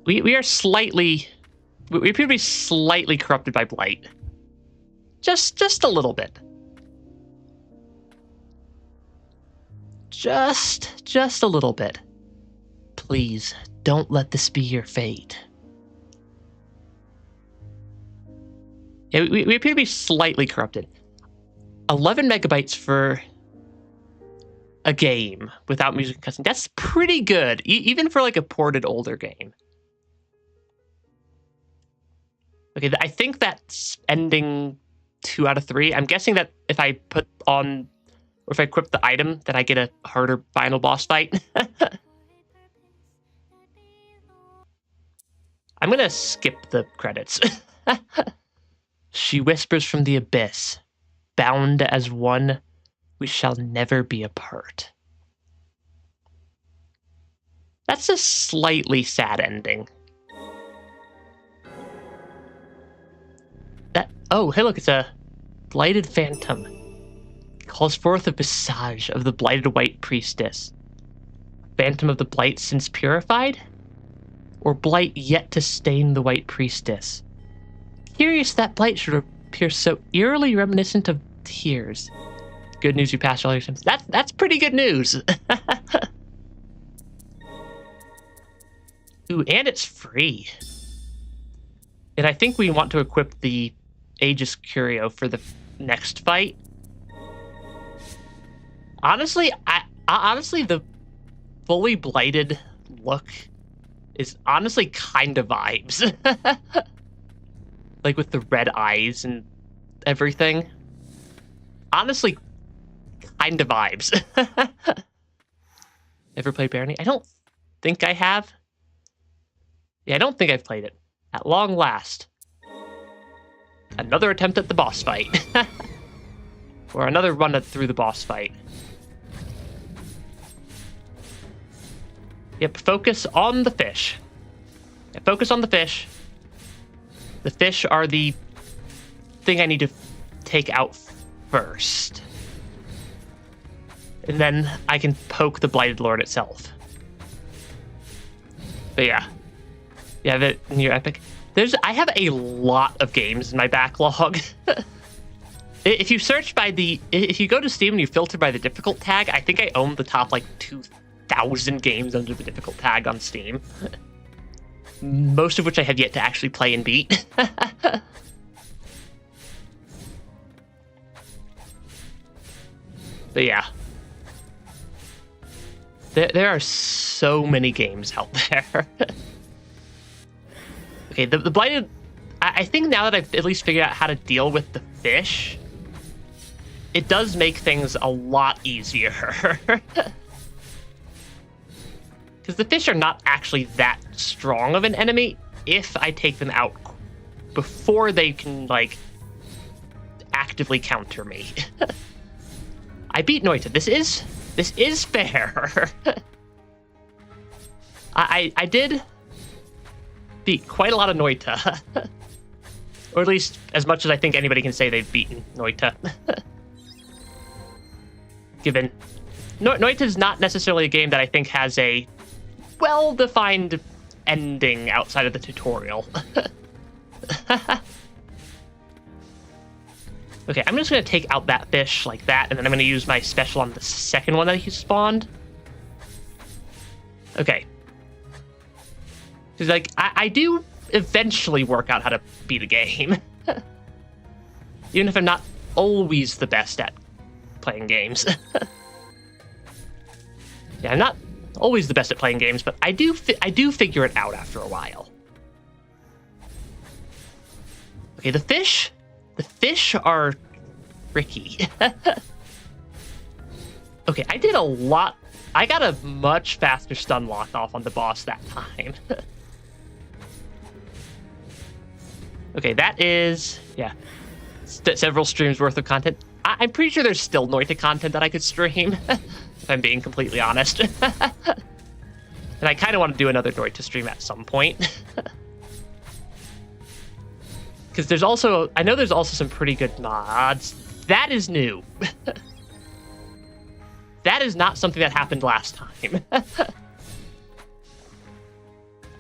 Speaker 1: We are slightly... We appear to be slightly corrupted by Blight. Just a little bit. Just a little bit. Please, don't let this be your fate. Yeah, we appear to be slightly corrupted. 11 megabytes for a game without music cussing. That's pretty good, even for like a ported older game. Okay, I think that's ending 2 out of 3. I'm guessing that if I put on, or if I equip the item, that I get a harder final boss fight. I'm gonna skip the credits. She whispers from the abyss, bound as one, we shall never be apart. That's a slightly sad ending. Oh, hey, look, it's a blighted phantom. It calls forth a visage of the blighted white priestess. Phantom of the blight since purified? Or blight yet to stain the white priestess? Curious that blight should appear so eerily reminiscent of tears. Good news, you passed all your symptoms. That's pretty good news. Ooh, and it's free. And I think we want to equip the Aegis Curio for the next fight. Honestly, honestly, the fully blighted look is honestly kind of vibes. Like with the red eyes and everything. Honestly, kind of vibes. Ever played Barony? I don't think I have. Yeah, I don't think I've played it. At long last. Another attempt at the boss fight. Or another run through the boss fight. Yep, focus on the fish. Yeah, focus on the fish. The fish are the thing I need to take out first. And then I can poke the Blighted Lord itself. But yeah. Yeah, the near epic. I have a lot of games in my backlog. If you search by if you go to Steam and you filter by the difficult tag, I think I own the top like 2,000 games under the difficult tag on Steam. Most of which I have yet to actually play and beat. But yeah. There are so many games out there. Okay, the Blighted... I think now that I've at least figured out how to deal with the fish, it does make things a lot easier. Because the fish are not actually that strong of an enemy if I take them out before they can, like, actively counter me. I beat Noita. This is fair. I did beat quite a lot of Noita. Or at least as much as I think anybody can say they've beaten Noita. Given Noita is not necessarily a game that I think has a well-defined ending outside of the tutorial. Okay, I'm just going to take out that fish like that, and then I'm going to use my special on the second one that he spawned. Okay. Because, like, I do eventually work out how to beat a game. Even if I'm not always the best at playing games. Yeah, I'm not always the best at playing games, but I do figure it out after a while. Okay, the fish are tricky. Okay, I did a lot. I got a much faster stun lock off on the boss that time. Okay, that is, yeah, several streams worth of content. I'm pretty sure there's still Noita content that I could stream, if I'm being completely honest. And I kind of want to do another Noita stream at some point. Because there's also, I know there's also some pretty good mods. That is new. That is not something that happened last time.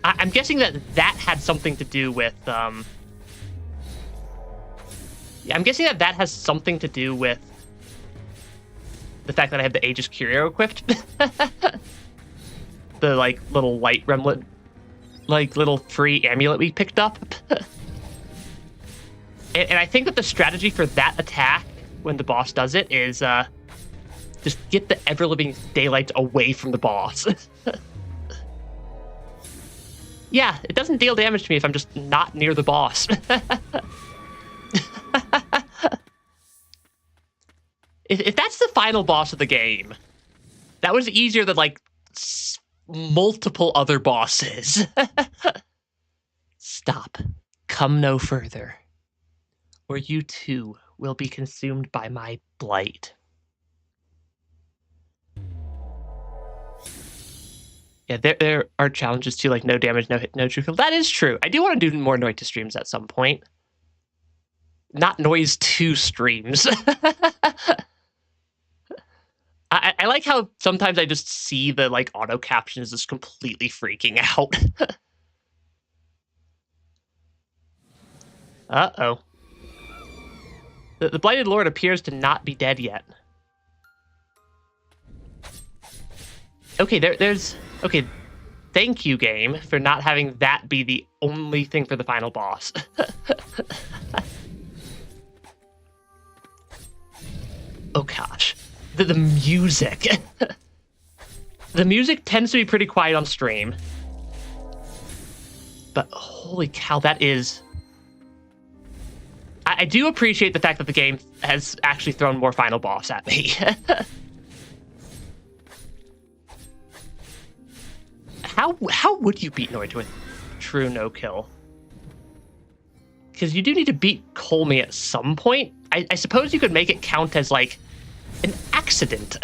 Speaker 1: I'm guessing that had something to do with, yeah, I'm guessing that has something to do with the fact that I have the Aegis Curio equipped. The, like, little light remnant, like, little free amulet we picked up. And I think that the strategy for that attack, when the boss does it, is, just get the ever-living daylight away from the boss. Yeah, it doesn't deal damage to me if I'm just not near the boss. If that's the final boss of the game, that was easier than, like, multiple other bosses. Stop. Come no further, or you too will be consumed by my blight. Yeah, there are challenges too, like no damage, no hit, no true kill. That is true. I do want to do more Noita streams at some point. Not Noise 2 streams. I like how sometimes I just see the, like, auto captions just completely freaking out. Uh-oh. The Blighted Lord appears to not be dead yet. Okay, there's... Okay, thank you, game, for not having that be the only thing for the final boss. Oh, gosh. The music. The music tends to be pretty quiet on stream. But holy cow, that is... I do appreciate the fact that the game has actually thrown more final boss at me. How would you beat Noita with true no-kill? Because you do need to beat Colmy at some point. I suppose you could make it count as, like, an accident.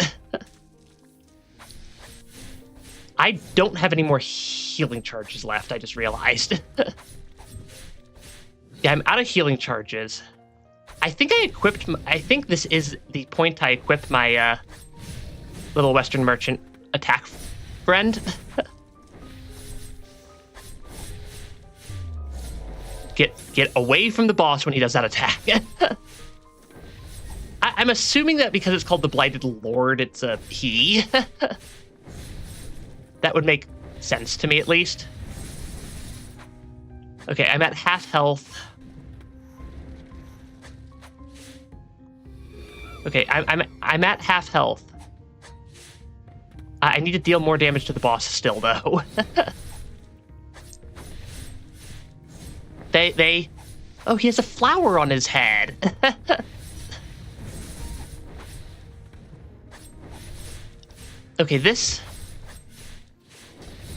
Speaker 1: I don't have any more healing charges left, I just realized. Yeah, I'm out of healing charges. I think I equipped... I think this is the point I equipped my little Western merchant attack friend. Get away from the boss when he does that attack. I'm assuming that because it's called the Blighted Lord, it's a he. That would make sense to me, at least. Okay, I'm at half health. Okay, I'm at half health. I need to deal more damage to the boss still, though. Oh, he has a flower on his head. Okay, this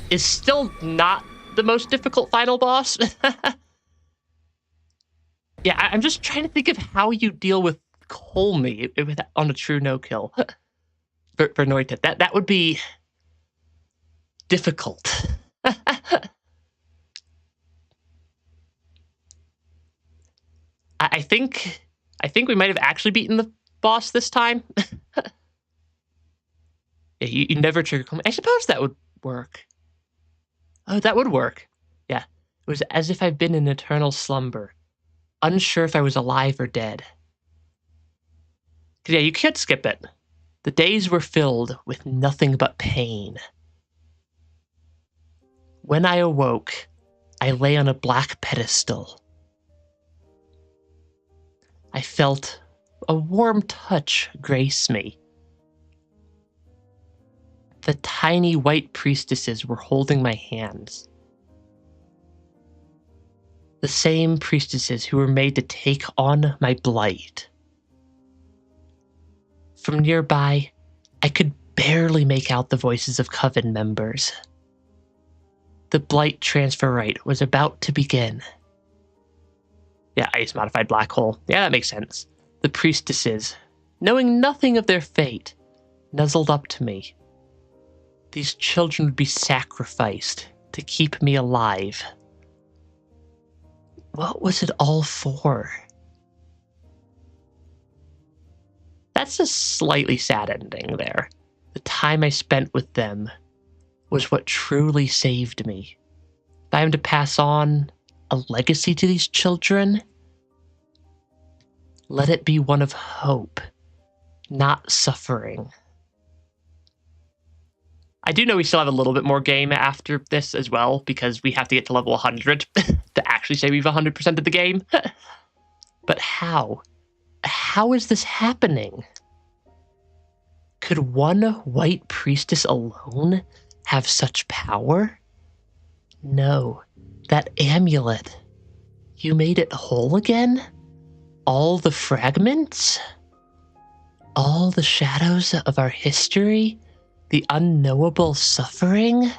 Speaker 1: is still not the most difficult final boss. Yeah, I'm just trying to think of how you deal with Colmy on a true no-kill for Noita. That would be difficult. I think we might have actually beaten the boss this time. Yeah, you never trigger Colmy. I suppose that would work. Oh, that would work. Yeah. It was as if I've been in eternal slumber, unsure if I was alive or dead. Yeah, you can't skip it. The days were filled with nothing but pain. When I awoke, I lay on a black pedestal. I felt a warm touch grace me. The tiny white priestesses were holding my hands. The same priestesses who were made to take on my blight. From nearby, I could barely make out the voices of Coven members. The blight transfer rite was about to begin. Yeah, ice-modified black hole. Yeah, that makes sense. The priestesses, knowing nothing of their fate, nuzzled up to me. These children would be sacrificed to keep me alive. What was it all for? That's a slightly sad ending there. The time I spent with them was what truly saved me. If I am to pass on a legacy to these children, let it be one of hope, not suffering. I do know we still have a little bit more game after this as well, because we have to get to level 100 to actually say we've 100% of the game. But how? How is this happening? Could one white priestess alone have such power? No. That amulet. You made it whole again? All the fragments? All the shadows of our history? The unknowable suffering?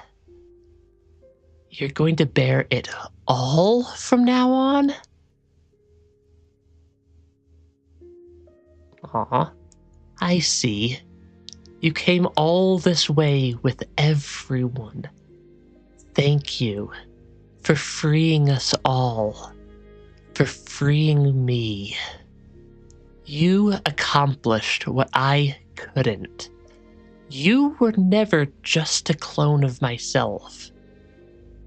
Speaker 1: You're going to bear it all from now on? Aw, I see. You came all this way with everyone. Thank you for freeing us all, for freeing me. You accomplished what I couldn't. You were never just a clone of myself.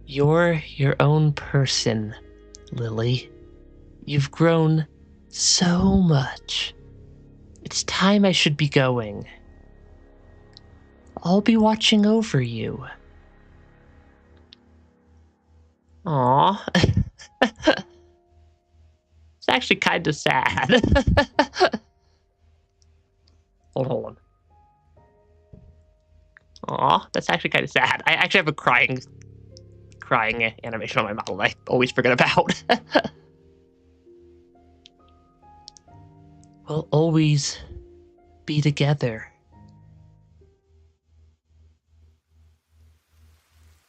Speaker 1: You're your own person, Lily. You've grown so much. It's time I should be going. I'll be watching over you. Aw. It's actually kind of sad. Hold on. Aw, that's actually kind of sad. I actually have a crying animation on my model that I always forget about. We'll always be together.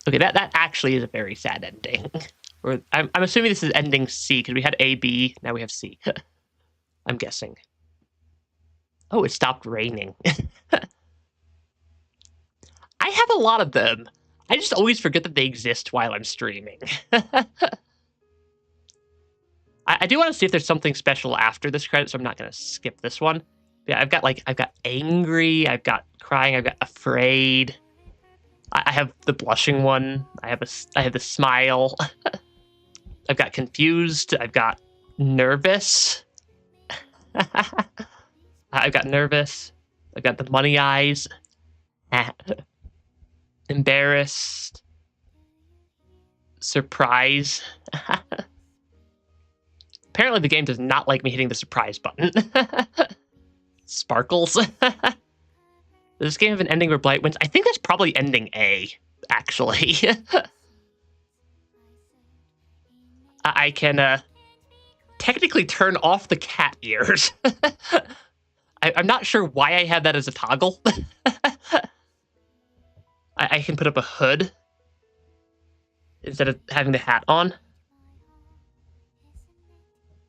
Speaker 1: Okay, that actually is a very sad ending. Or I'm assuming this is ending C, because we had A, B, now we have C. I'm guessing. Oh, it stopped raining. I have a lot of them. I just always forget that they exist while I'm streaming. I do want to see if there's something special after this credit, so I'm not going to skip this one. Yeah, I've got angry, I've got crying, I've got afraid. I have the blushing one. I have the smile. I've got confused. I've got nervous. I've got nervous. I've got the money eyes. Embarrassed. Surprise. Apparently the game does not like me hitting the surprise button. Sparkles. Does this game have an ending where Blight wins? I think that's probably ending A, actually. I can technically turn off the cat ears. I'm not sure why I had that as a toggle. I can put up a hood instead of having the hat on.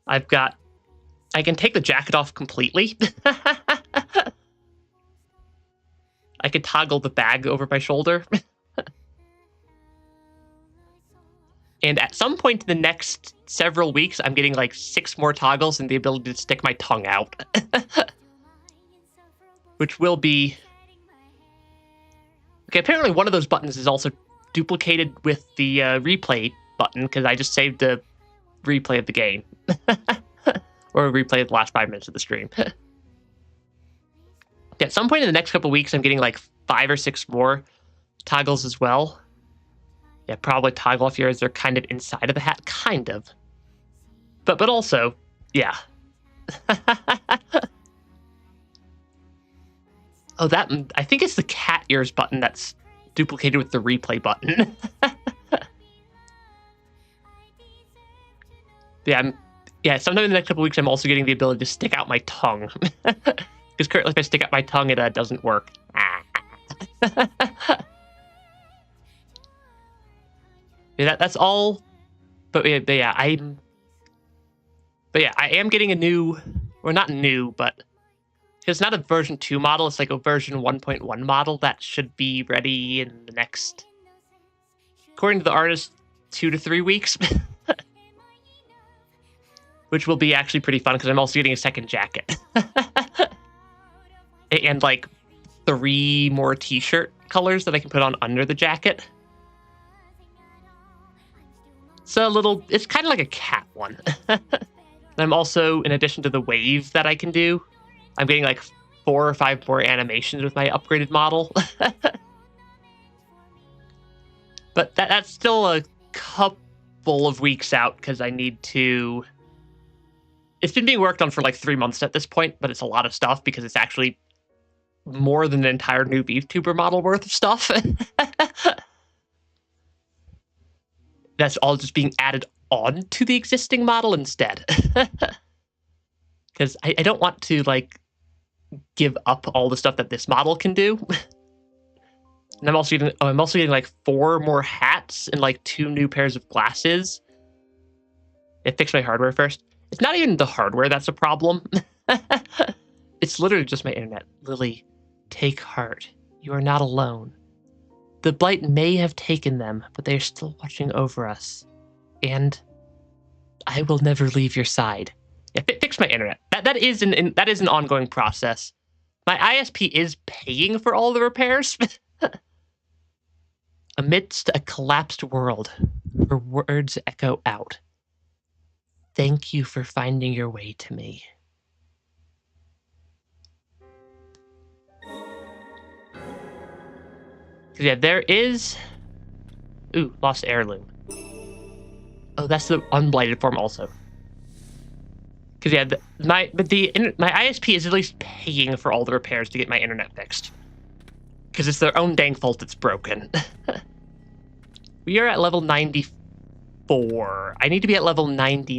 Speaker 1: I can take the jacket off completely. I could toggle the bag over my shoulder. And at some point in the next several weeks, I'm getting like 6 more toggles and the ability to stick my tongue out. Which will be... Okay, apparently one of those buttons is also duplicated with the replay button, because I just saved the replay of the game. Or a replay of the last 5 minutes of the stream. Yeah, at some point in the next couple weeks, I'm getting like 5 or 6 more toggles as well. Yeah, probably toggle off here as they're kind of inside of the hat, kind of. But also, yeah. Oh, that, I think it's the cat ears button that's duplicated with the replay button. Yeah, sometime in the next couple weeks, I'm also getting the ability to stick out my tongue. Because currently, if I stick out my tongue, it doesn't work. Yeah, that's all. But yeah, I am getting a new, or not new, but it's not a version 2 model. It's like a version 1.1 model that should be ready in the next, according to the artist, 2 to 3 weeks. Which will be actually pretty fun because I'm also getting a second jacket. And like 3 more t-shirt colors that I can put on under the jacket. So it's kind of like a cat one. I'm also, in addition to the wave that I can do, I'm getting like 4 or 5 more animations with my upgraded model. But that's still a couple of weeks out because I need to... It's been being worked on for like 3 months at this point, but it's a lot of stuff because it's actually more than an entire new VTuber model worth of stuff. That's all just being added on to the existing model instead. Because I don't want to like give up all the stuff that this model can do. And I'm also getting like 4 more hats and like 2 new pairs of glasses. It fixed my hardware first. It's not even the hardware that's a problem. It's literally just my internet. Lily, take heart. You are not alone. The Blight may have taken them, but they are still watching over us. And I will never leave your side. Yeah, fix my internet. That is an ongoing process. My ISP is paying for all the repairs. Amidst a collapsed world, her words echo out. Thank you for finding your way to me. Yeah, there is... Ooh, lost heirloom. Oh, that's the unblighted form also. Because yeah, my ISP is at least paying for all the repairs to get my internet fixed. Because it's their own dang fault it's broken. We are at level 94. I need to be at level 90.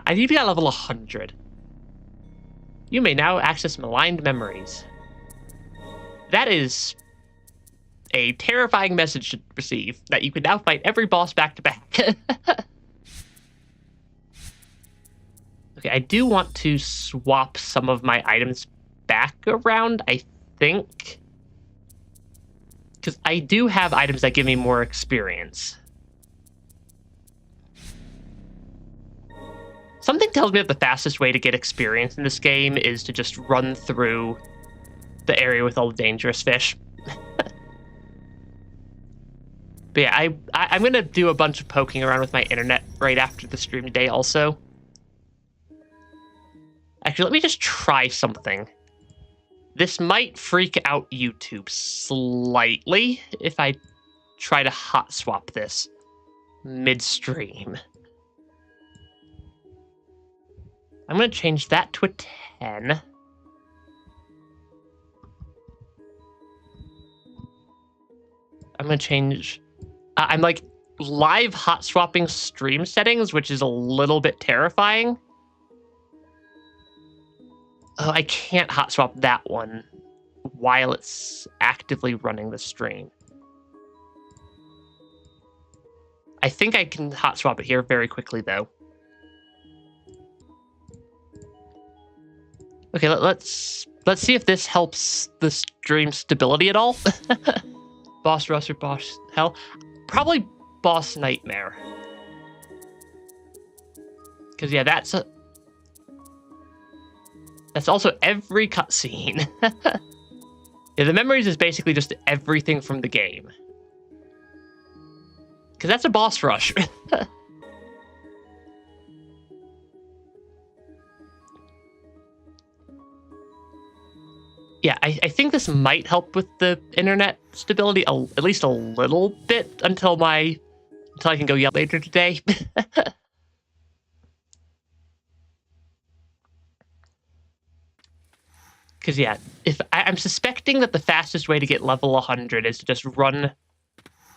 Speaker 1: I need to be at level 100. You may now access maligned memories. That is a terrifying message to receive, that you can now fight every boss back to back. Okay, I do want to swap some of my items back around, I think. Because I do have items that give me more experience. Something tells me that the fastest way to get experience in this game is to just run through the area with all the dangerous fish. But yeah, I'm going to do a bunch of poking around with my internet right after the stream today also. Actually, let me just try something. This might freak out YouTube slightly if I try to hot swap this midstream. I'm going to change that to a 10. I'm going to change... I'm like live hot swapping stream settings, which is a little bit terrifying. Oh, I can't hot swap that one while it's actively running the stream. I think I can hot swap it here very quickly, though. Okay, let's see if this helps the stream stability at all. Boss rush or boss hell? Probably boss nightmare. Because yeah, that's also every cutscene. Yeah, the memories is basically just everything from the game. Because that's a boss rush. Yeah, I think this might help with the internet stability at least a little bit until I can go yell later today. Because, yeah, I'm suspecting that the fastest way to get level 100 is to just run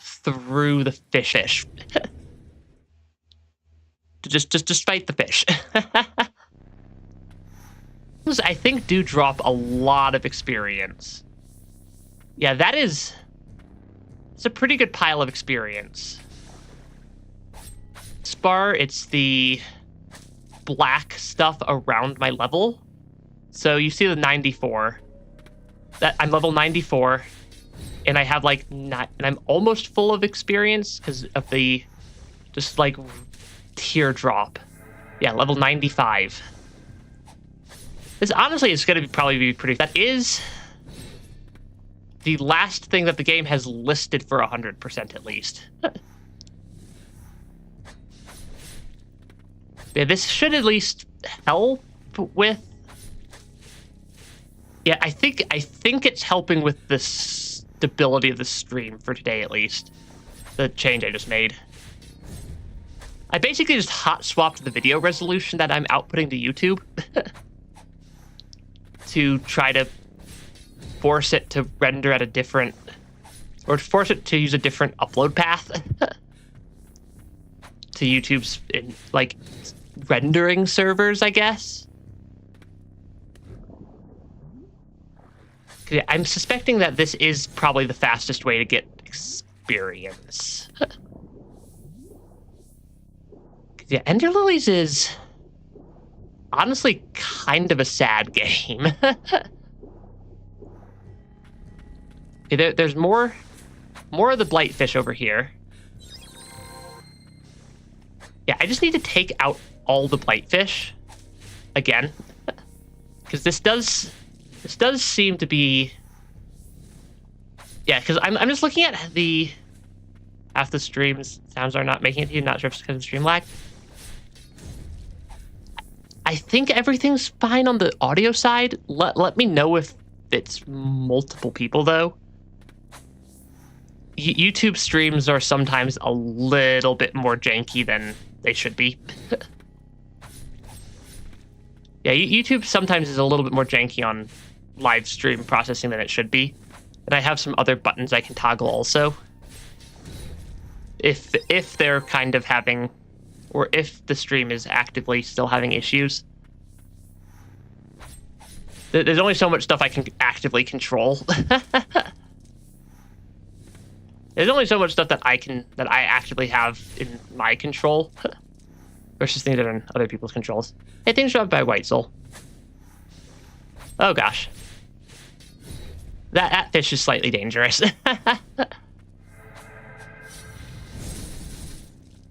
Speaker 1: through the fish. To just fight the fish. I think do drop a lot of experience. Yeah, it's a pretty good pile of experience. Spar, it's the black stuff around my level. So you see the 94. That I'm level 94, and I have like and I'm almost full of experience because of the just like teardrop. Yeah, level 95. This honestly is going to probably be pretty. That is the last thing that the game has listed for 100% at least. Yeah, this should at least help with. Yeah, I think it's helping with the stability of the stream for today at least. The change I just made. I basically just hot swapped the video resolution that I'm outputting to YouTube to try to force it to render at a different, or force it to use a different upload path to YouTube's like rendering servers, I guess. I'm suspecting that this is probably the fastest way to get experience. Yeah, Ender Lilies is honestly kind of a sad game. Okay, there's more of the blight fish over here. Yeah, I just need to take out all the blight fish again, because this does seem to be. Yeah, because I'm just looking at the half the streams sounds are not making it to you. Not sure if it's because of stream lag. I think everything's fine on the audio side. Let me know if it's multiple people, though. YouTube streams are sometimes a little bit more janky than they should be. Yeah, YouTube sometimes is a little bit more janky on live stream processing than it should be. And I have some other buttons I can toggle also. If they're kind of having, or if the stream is actively still having issues. There's only so much stuff I can actively control. There's only so much stuff that I actively have in my control versus things that are in other people's controls. Hey, things dropped by White Soul. Oh gosh. That fish is slightly dangerous.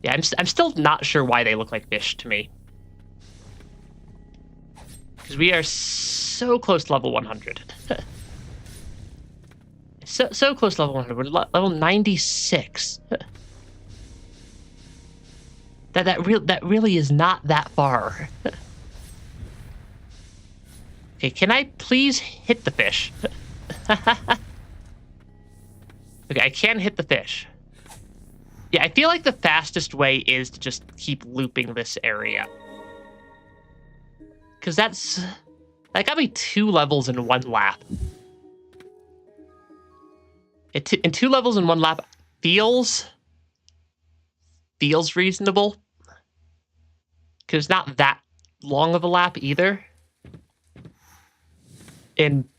Speaker 1: Yeah, I'm still not sure why they look like fish to me. Because we are so close to level 100. so close to level 100. We're level 96. That really is not that far. Okay, can I please hit the fish? Okay, I can hit the fish. Yeah, I feel like the fastest way is to just keep looping this area. Because that got me 2 levels in 1 lap. In 2 levels in 1 lap feels reasonable. Because it's not that long of a lap either. And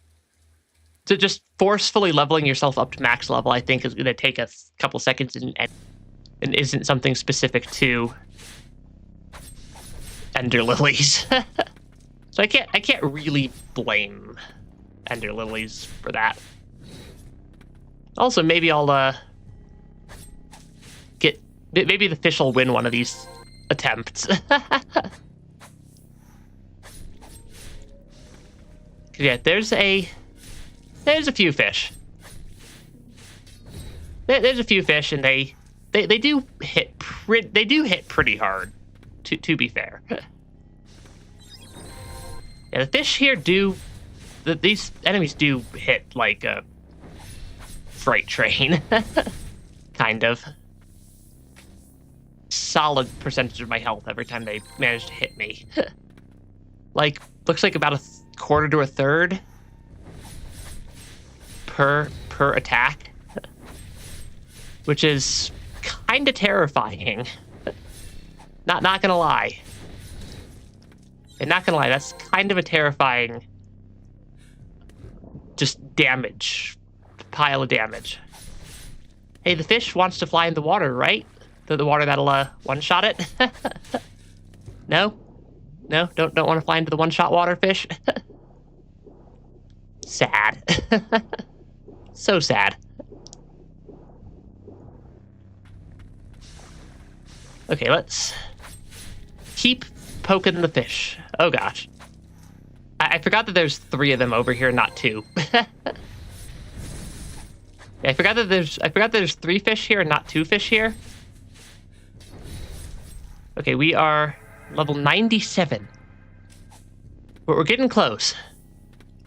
Speaker 1: to just forcefully leveling yourself up to max level, I think, is going to take a couple seconds and isn't something specific to Ender Lilies. So I can't really blame Ender Lilies for that. Also, maybe I'll maybe the fish will win one of these attempts. Yeah, there's a few fish. There's a few fish, and they do hit pretty hard. To be fair. Yeah, the fish here do these enemies do hit like a freight train. Kind of. Solid percentage of my health every time they manage to hit me. Like, looks like about a quarter to a third per attack. Which is kind of terrifying. Not gonna lie. And not gonna lie, that's kind of a terrifying just damage. Pile of damage. Hey, the fish wants to fly in the water, right? The water that'll one-shot it? No? No? Don't want to fly into the one-shot water, fish? Sad. So sad. Okay, let's keep poking the fish. Oh gosh. I forgot that there's 3 of them over here, not 2. Yeah, I forgot that there's 3 fish here and not 2 fish here. Okay, we are level 97. But we're getting close.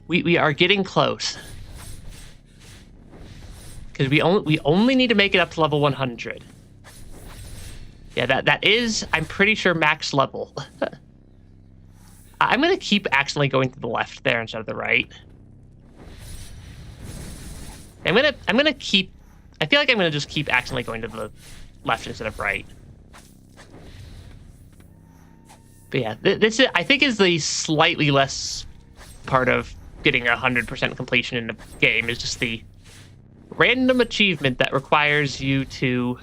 Speaker 1: We are getting close. Because we only need to make it up to level 100. Yeah, that is, I'm pretty sure, max level. I'm gonna keep accidentally going to the left there instead of the right. I'm gonna keep. I feel like I'm gonna just keep accidentally going to the left instead of right. But yeah, this is, I think, is the slightly less part of getting 100% completion in the game, is just the random achievement that requires you to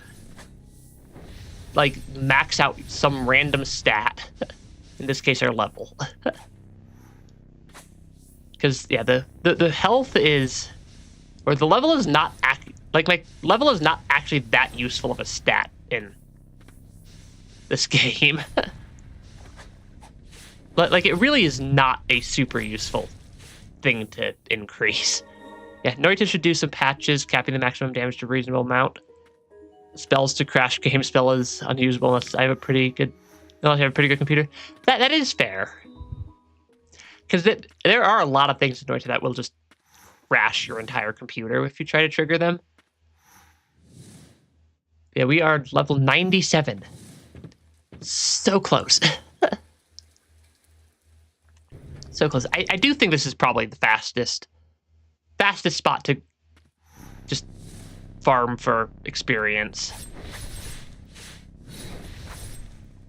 Speaker 1: like max out some random stat. In this case, our level. Because yeah, the health is, or the level is not like my level is not actually that useful of a stat in this game. Like, it really is not a super useful thing to increase. Yeah, Norita should do some patches, capping the maximum damage to a reasonable amount. Spells to crash game spell is unusable unless I have a pretty good computer. That is fair. Because there are a lot of things in Norita that will just crash your entire computer if you try to trigger them. Yeah, we are level 97. So close. So close. I do think this is probably the fastest spot to just farm for experience.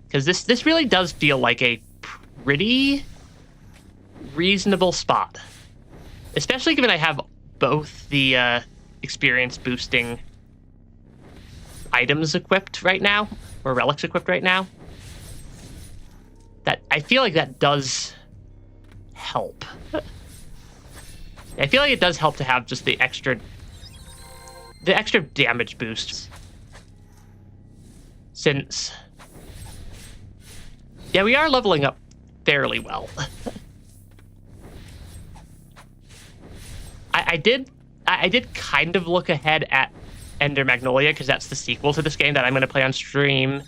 Speaker 1: Because this really does feel like a pretty reasonable spot. Especially given I have both the experience boosting items equipped right now, or relics equipped right now. That I feel like that does help. I feel like it does help to have just the extra damage boosts. Since yeah, we are leveling up fairly well. I did kind of look ahead at Ender Magnolia, because that's the sequel to this game that I'm going to play on stream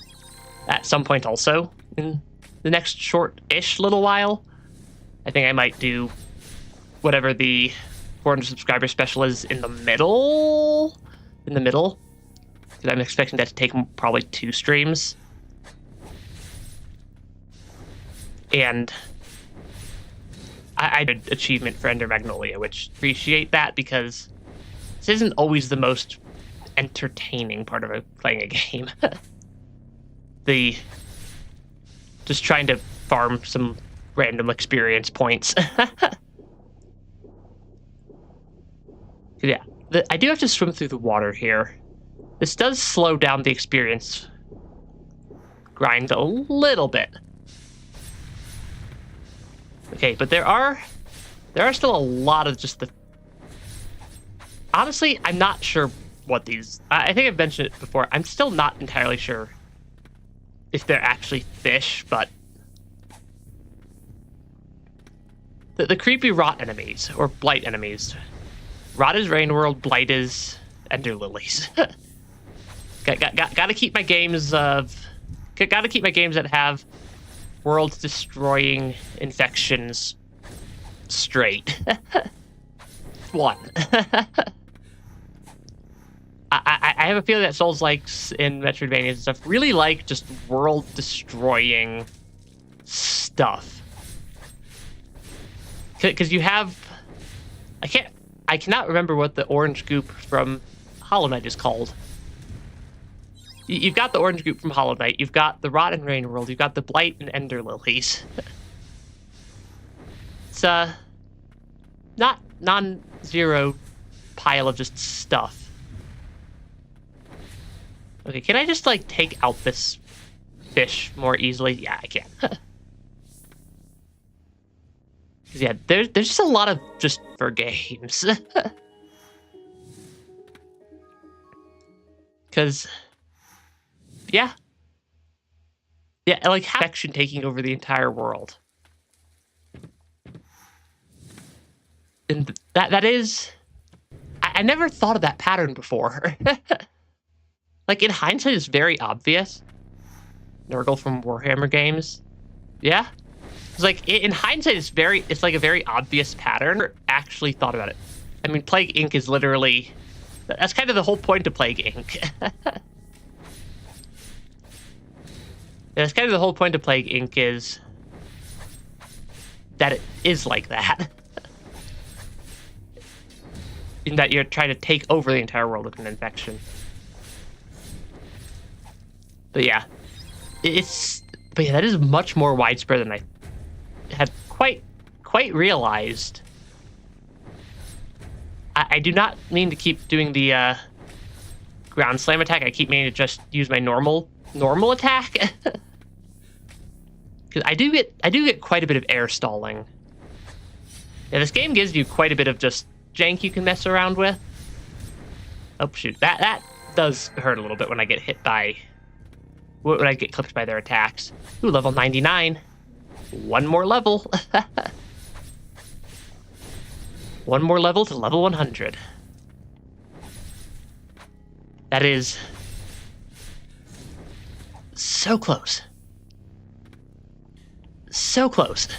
Speaker 1: at some point also in the next short-ish little while. I think I might do whatever the 400 subscriber special is in the middle. Because I'm expecting that to take probably 2 streams. And I did achievement for Ender Magnolia, which appreciate that, because this isn't always the most entertaining part of playing a game. Just trying to farm some random experience points. Yeah, I do have to swim through the water here. This does slow down the experience grind a little bit. Okay, but there are still a lot of just the... Honestly, I'm not sure what these... I think I've mentioned it before. I'm still not entirely sure if they're actually fish, but... The creepy rot enemies, or blight enemies. Rot is Rain World, Blight is Ender Lilies. Gotta keep my games that have world-destroying infections straight. One. I have a feeling that Souls-likes in Metroidvania and stuff really like just world-destroying stuff. Because you have... I cannot remember what the orange goop from Hollow Knight is called. You've got the orange goop from Hollow Knight, you've got the Rot and Rain world, you've got the Blight and Ender Lilies. It's not non-zero pile of just stuff. Okay, can I just, like, take out this fish more easily? Yeah, I can. Yeah, there's just a lot of just for games. Because, yeah. Yeah, like, action taking over the entire world. And that is... I never thought of that pattern before. Like, in hindsight, it's very obvious. Nurgle from Warhammer games. Yeah? It's like, in hindsight, it's like a very obvious pattern. I actually thought about it. I mean, Plague Inc. is literally... That's kind of the whole point of Plague Inc. That's kind of the whole point of Plague Inc. is... that it is like that. In that you're trying to take over the entire world with an infection. But yeah, but yeah, that is much more widespread than I had quite realized. I do not mean to keep doing the ground slam attack. I keep meaning to just use my normal attack. Because I do get quite a bit of air stalling. Yeah, this game gives you quite a bit of just jank you can mess around with. Oh shoot, that does hurt a little bit when I get hit by. When I get clipped by their attacks. Ooh, level 99. One more level. One more level to level 100. That is so close. So close.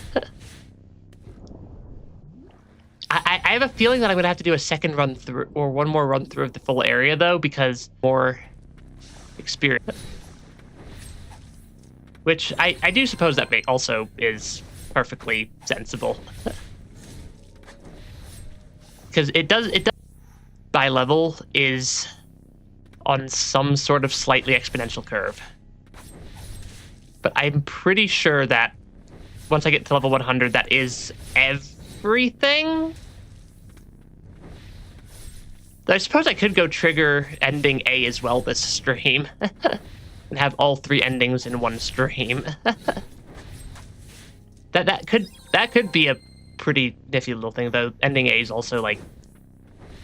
Speaker 1: I have a feeling that I'm going to have to do a second run through, or one more run through of the full area, though, because more experience. Which I do suppose that also is perfectly sensible. Because it does by level is on some sort of slightly exponential curve. But I'm pretty sure that once I get to level 100, that is everything. Though I suppose I could go trigger ending A as well this stream. And have all 3 endings in one stream. that could be a pretty nifty little thing, though. Ending A is also like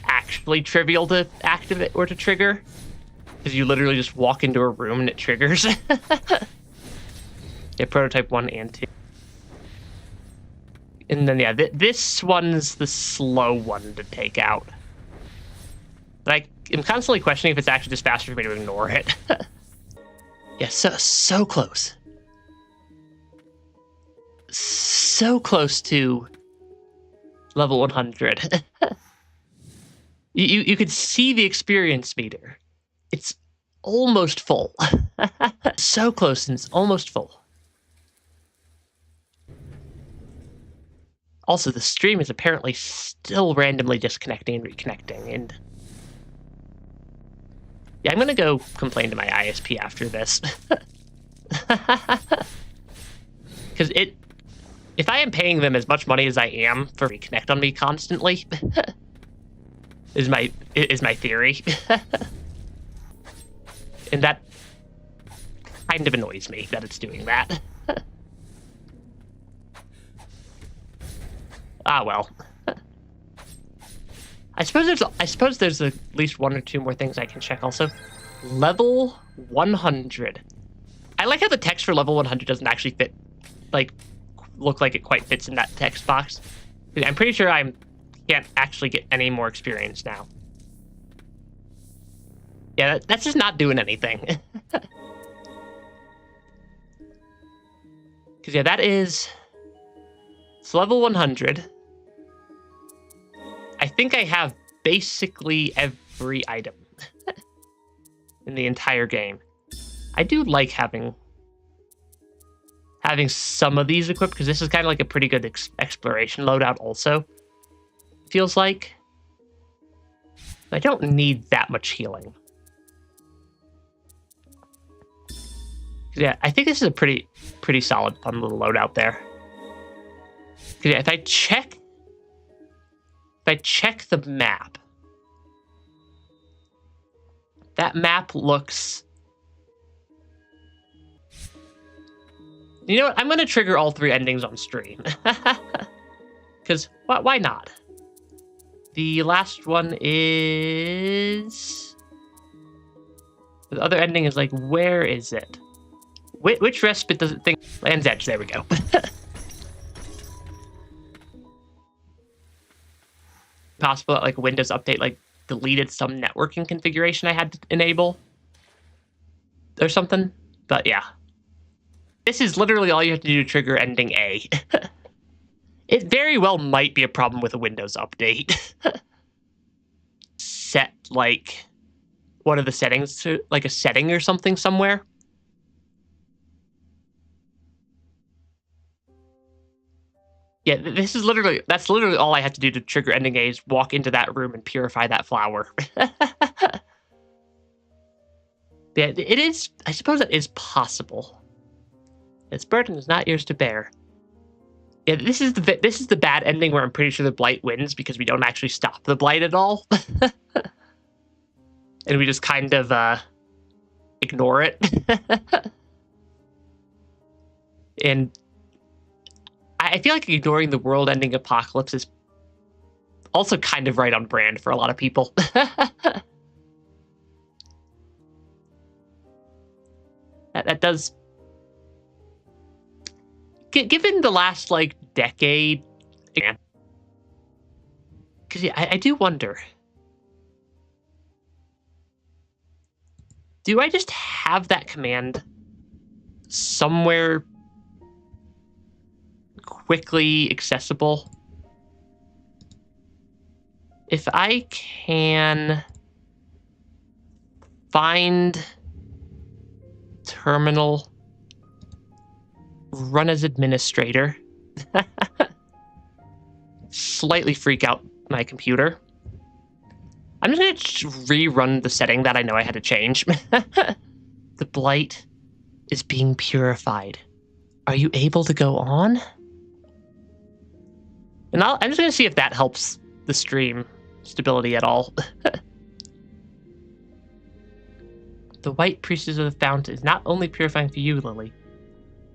Speaker 1: actually trivial to activate or to trigger, because you literally just walk into a room and it triggers. Yeah, prototype 1 and 2. And then yeah, this one's the slow one to take out. But I'm constantly questioning if it's actually just faster for me to ignore it. Yeah, so close. So close to level 100. You could see the experience meter. It's almost full. So close, and it's almost full. Also, the stream is apparently still randomly disconnecting and reconnecting, and yeah, I'm gonna go complain to my ISP after this. Because if I am paying them as much money as I am for reconnect on me constantly, is my theory. And that kind of annoys me that it's doing that. Ah, well. I suppose there's at least 1 or 2 more things I can check also. Level 100. I like how the text for level 100 doesn't actually fit, look like it quite fits in that text box. I'm pretty sure I can't actually get any more experience now. Yeah, that's just not doing anything. Because yeah, it's level 100. think I have basically every item in the entire game. I do like having some of these equipped, because this is kind of like a pretty good exploration loadout also, feels like. I don't need that much healing. Yeah, I think this is a pretty solid, fun little loadout there. Yeah, if I check the map, that map looks... You know what? I'm going to trigger all 3 endings on stream. Because why not? The last one is... The other ending is like, where is it? Which respite does it think? Land's Edge, there we go. Possible that like Windows Update like deleted some networking configuration I had to enable or something. But yeah. This is literally all you have to do to trigger ending A. It very well might be a problem with a Windows update. Set, like, one of the settings to, like, a setting or something somewhere. Yeah, that's literally all I had to do to trigger ending A is walk into that room and purify that flower. Yeah, it is, I suppose it is possible. Its burden is not yours to bear. Yeah, this is the bad ending where I'm pretty sure the Blight wins because we don't actually stop the Blight at all. And we just kind of ignore it. And I feel like ignoring the world-ending apocalypse is also kind of right on brand for a lot of people. that does... Given the last, like, decade... Because, yeah, I do wonder... Do I just have that command somewhere quickly accessible? If I can find terminal, run as administrator, slightly freak out my computer. I'm just going to rerun the setting that I know I had to change. The Blight is being purified. Are you able to go on? And I'm just going to see if that helps the stream stability at all. The White Priestess of the Fountain is not only purifying for you, Lily.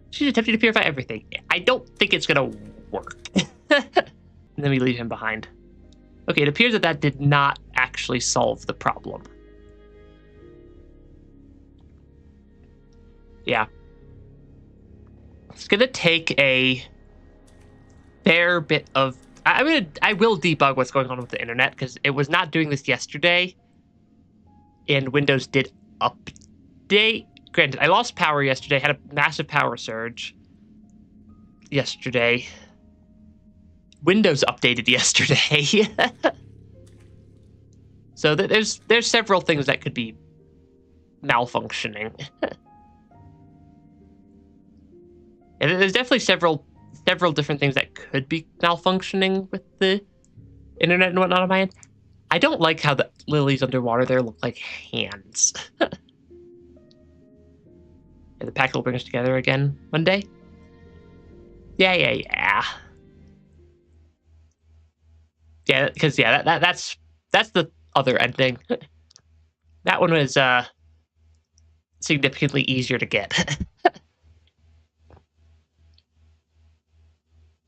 Speaker 1: She's attempting to purify everything. I don't think it's going to work. And then we leave him behind. Okay, it appears that did not actually solve the problem. Yeah. It's gonna take a fair bit of... I will debug what's going on with the internet, because it was not doing this yesterday, and Windows did update. Granted, I lost power yesterday, had a massive power surge yesterday. Windows updated yesterday. So there's several things that could be malfunctioning. And there's definitely several different things that could be malfunctioning with the internet and whatnot on my end. I don't like how the lilies underwater there look like hands. And the packet will bring us together again one day. Yeah. Yeah, because that's the other ending. That one was significantly easier to get.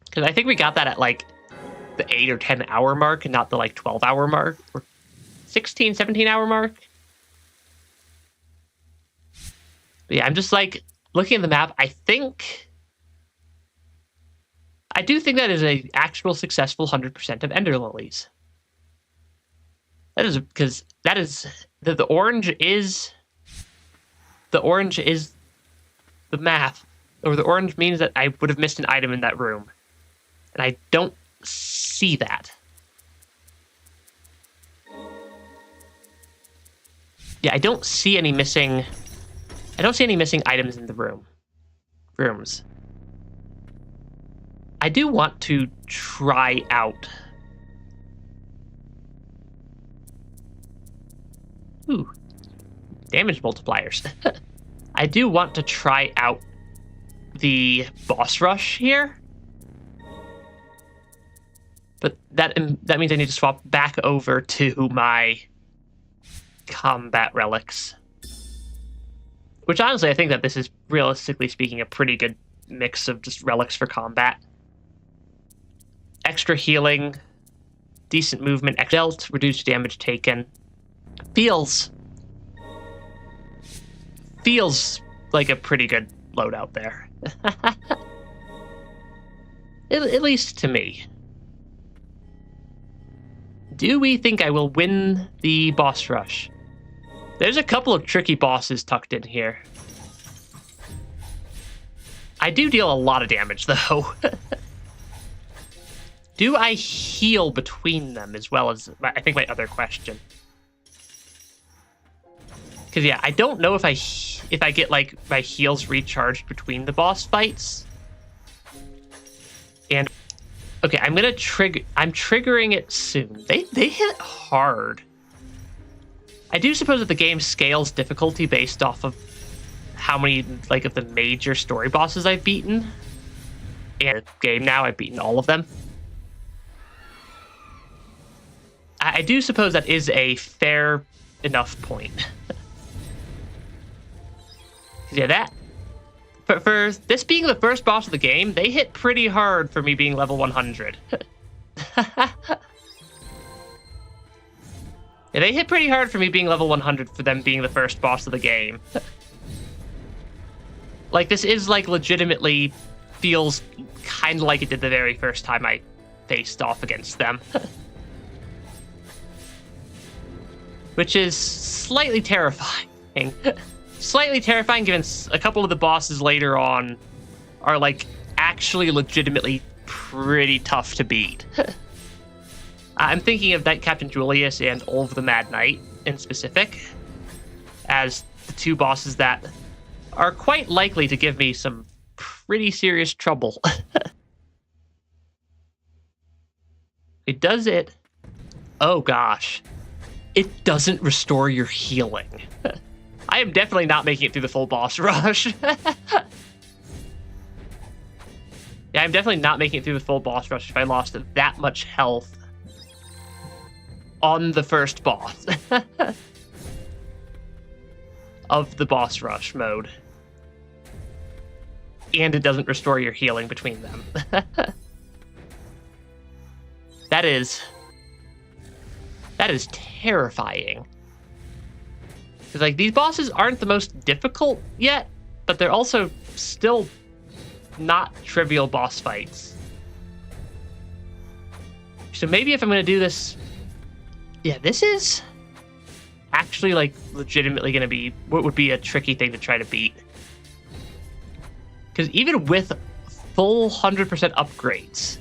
Speaker 1: Because I think we got that at like the 8 or 10 hour mark and not the like 12 hour mark or 16, 17 hour mark. But yeah, I'm just like looking at the map. I do think that is a actual successful 100% of Ender Lilies. That is because the orange is the math, or the orange means that I would have missed an item in that room, and I don't see that. Yeah, I don't see any missing items in the rooms. I do want to try out. Ooh, damage multipliers. I do want to try out the boss rush here. But that means I need to swap back over to my combat relics. Which honestly, I think that this is, realistically speaking, a pretty good mix of just relics for combat. Extra healing, decent movement, dealt, reduced damage taken. Feels like a pretty good loadout there. At least to me. Do we think I will win the boss rush? There's a couple of tricky bosses tucked in here. I do deal a lot of damage, though. Do I heal between them as well as, I think, my other question? Because, yeah, I don't know if I get, like, my heals recharged between the boss fights. And, okay, I'm triggering it soon. They hit hard. I do suppose that the game scales difficulty based off of how many, like, of the major story bosses I've beaten. And the game now, I've beaten all of them. I do suppose that is a fair enough point. Yeah, that... For this being the first boss of the game, they hit pretty hard for me being level 100. Yeah, they hit pretty hard for me being level 100 for them being the first boss of the game. Like, this is, like, legitimately feels kind of like it did the very first time I faced off against them. Which is slightly terrifying. Slightly terrifying given a couple of the bosses later on are, like, actually legitimately pretty tough to beat. I'm thinking of Knight Captain Julius and Olv the Mad Knight in specific as the two bosses that are quite likely to give me some pretty serious trouble. It does it. Oh gosh. It doesn't restore your healing. I am definitely not making it through the full boss rush. Yeah, I'm definitely not making it through the full boss rush if I lost that much health on the first boss of the boss rush mode. And it doesn't restore your healing between them. That is terrifying. Because, like, these bosses aren't the most difficult yet, but they're also still not trivial boss fights. So maybe if I'm going to do this... Yeah, this is actually, like, legitimately going to be what would be a tricky thing to try to beat. Because even with full 100% upgrades...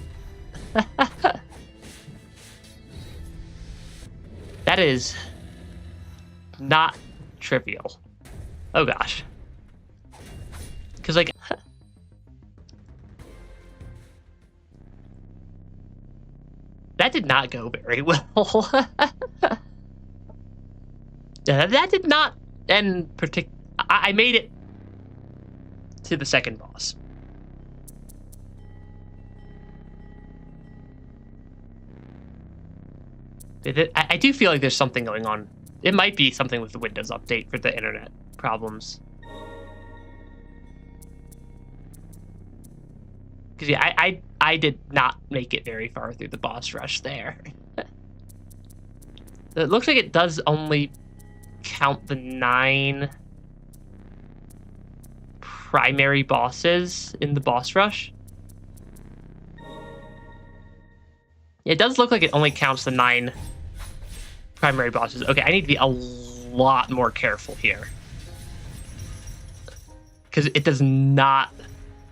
Speaker 1: that is not trivial. Oh gosh. Because, like... that did not go very well. That did not end particular. I made it to the second boss. I do feel like there's something going on. It might be something with the Windows update for the internet problems. Because, yeah, I did not make it very far through the boss rush there. It looks like it does only count the 9 primary bosses in the boss rush. It does look like it only counts the 9 primary bosses. Okay, I need to be a lot more careful here. Because it does not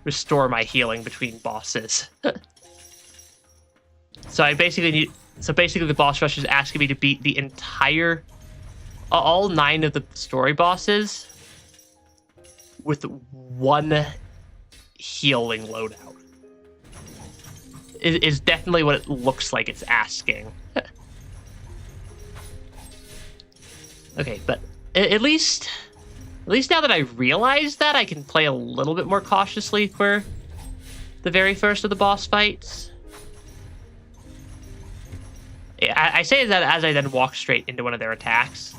Speaker 1: restore my healing between bosses. So I basically need... So basically the boss rush is asking me to beat the entire all 9 of the story bosses with 1 healing loadout is definitely what it looks like it's asking. Okay, but at least now that I realize that, I can play a little bit more cautiously for the very first of the boss fights. I say that as I then walk straight into one of their attacks.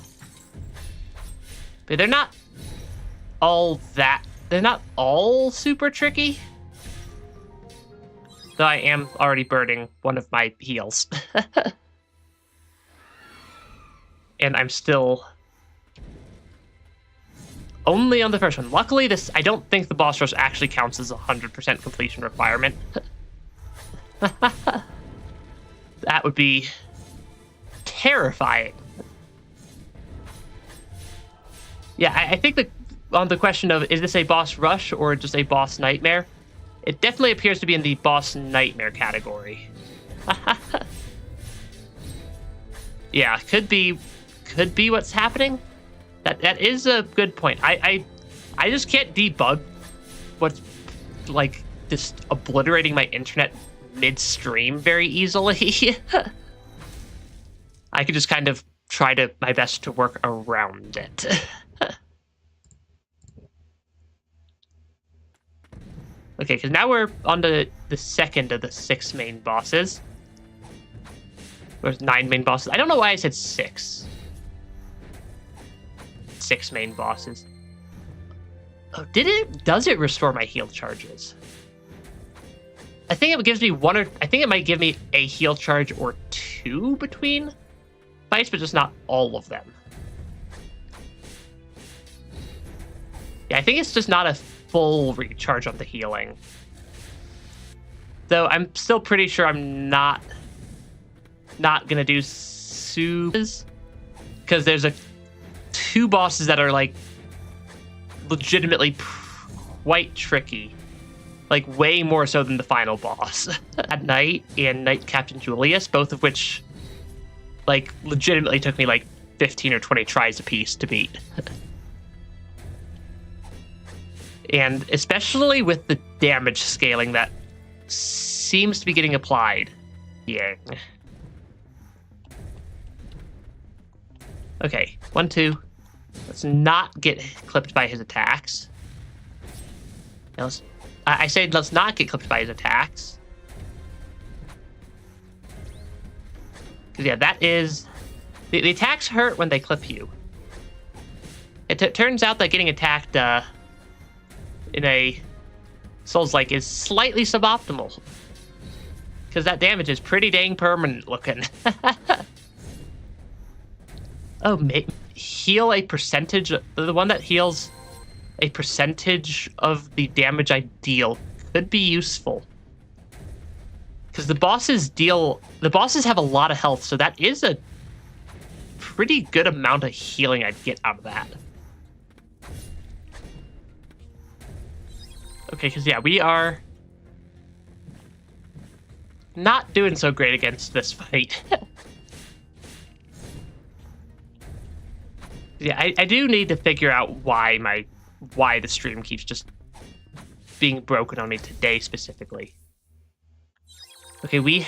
Speaker 1: But they're not all super tricky. Though I am already burning one of my heals. And I'm still only on the first one. Luckily, I don't think the boss rush actually counts as a 100% completion requirement. That would be terrifying. Yeah, I think that on the question of, is this a boss rush or just a boss nightmare? It definitely appears to be in the boss nightmare category. Yeah, could be what's happening. That is a good point. I just can't debug what's like just obliterating my internet midstream very easily. I could just kind of try my best to work around it. Okay, because now we're on to the second of the 6 main bosses. There's 9 main bosses. I don't know why I said 6. 6 main bosses. Oh, does it restore my heal charges? I think it gives me I think it might give me a heal charge or 2 between fights, but just not all of them. Yeah, I think it's just not a full recharge on the healing. Though I'm still pretty sure I'm not gonna do supers, because there's 2 bosses that are like legitimately quite tricky, like way more so than the final boss. At Night and Night Captain Julius, both of which like legitimately took me like 15 or 20 tries a piece to beat. And especially with the damage scaling that seems to be getting applied. Yeah. Okay, 1, 2. Let's not get clipped by his attacks. Now I said let's not get clipped by his attacks. Because yeah, that is... The attacks hurt when they clip you. It turns out that getting attacked in a Souls-like is slightly suboptimal. Because that damage is pretty dang permanent looking. Oh, heal a percentage. The one that heals a percentage of the damage I deal could be useful. Because the bosses have a lot of health, so that is a pretty good amount of healing I'd get out of that. Okay, because yeah, we are not doing so great against this fight. Yeah, I do need to figure out why the stream keeps just being broken on me today specifically. Okay, we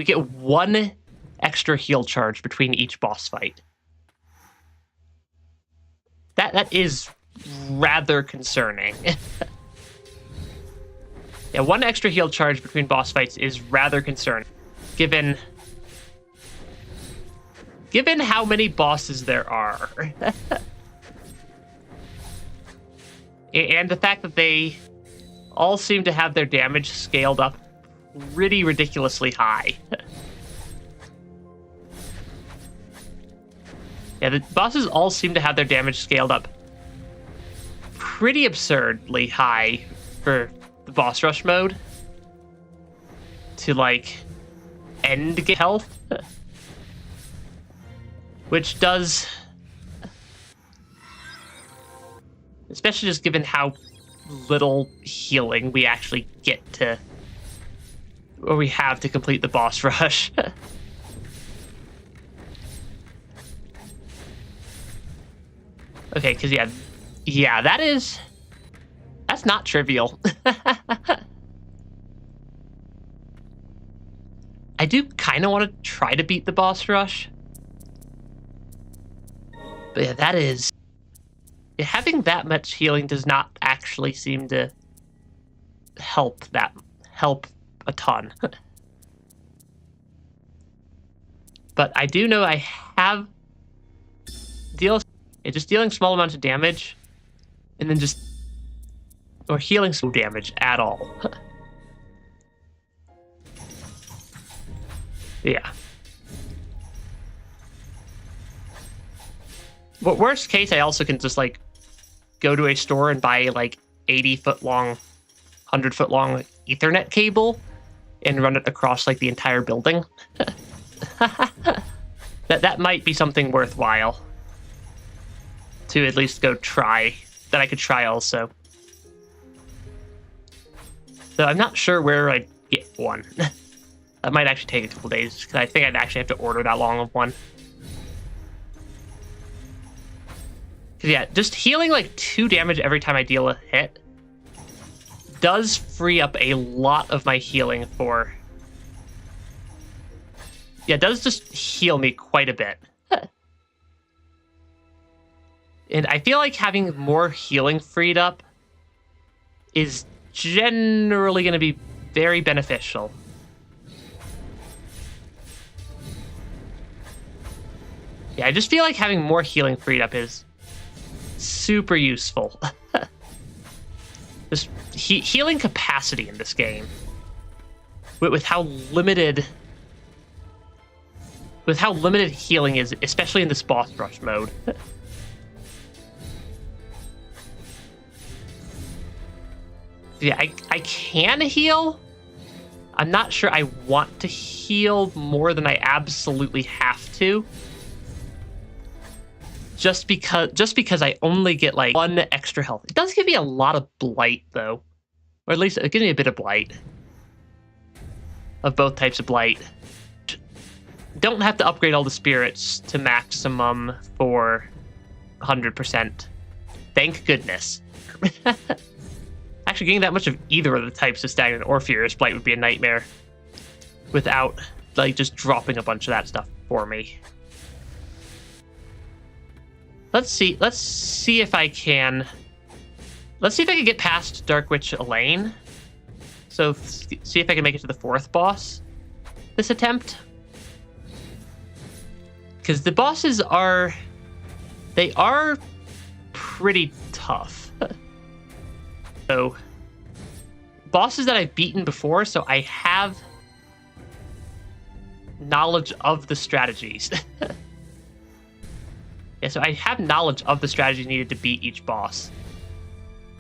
Speaker 1: get 1 extra heal charge between each boss fight. That is rather concerning. Yeah, 1 extra heal charge between boss fights is rather concerning, given how many bosses there are. And the fact that they all seem to have their damage scaled up pretty ridiculously high. Yeah, the bosses all seem to have their damage scaled up pretty absurdly high for the boss rush mode to like end health. Which does, especially just given how little healing we actually get to, or we have to complete the boss rush. Okay, because yeah, that's not trivial. I do kind of want to try to beat the boss rush. But yeah, that is... having that much healing does not actually seem to help a ton. But I do know I have just dealing small amounts of damage, and then or healing some damage at all. Yeah. But worst case, I also can just like go to a store and buy like 80-foot long, 100-foot long Ethernet cable and run it across like the entire building. That might be something worthwhile to at least go try. That I could try also. Though I'm not sure where I'd get one. That might actually take a couple days, because I think I'd actually have to order that long of one. Yeah, just healing like 2 damage every time I deal a hit does free up a lot of my healing for... Yeah, it does just heal me quite a bit. And I feel like having more healing freed up is generally going to be very beneficial. Yeah, I just feel like having more healing freed up is super useful. Just healing capacity in this game, with how limited healing is, especially in this boss rush mode. Yeah, I can heal. I'm not sure I want to heal more than I absolutely have to. Just because I only get like 1 extra health. It does give me a lot of Blight though. Or at least it gives me a bit of Blight. Of both types of Blight. Don't have to upgrade all the spirits to maximum for 100%. Thank goodness. Actually, getting that much of either of the types of Stagnant or Furious Blight would be a nightmare. Without like just dropping a bunch of that stuff for me. Let's see if I can... Let's see if I can get past Dark Witch Elaine. So, see if I can make it to the 4th boss this attempt. Because the bosses are... They are pretty tough. So, bosses that I've beaten before, so I have knowledge of the strategies. Yeah, so I have knowledge of the strategies needed to beat each boss.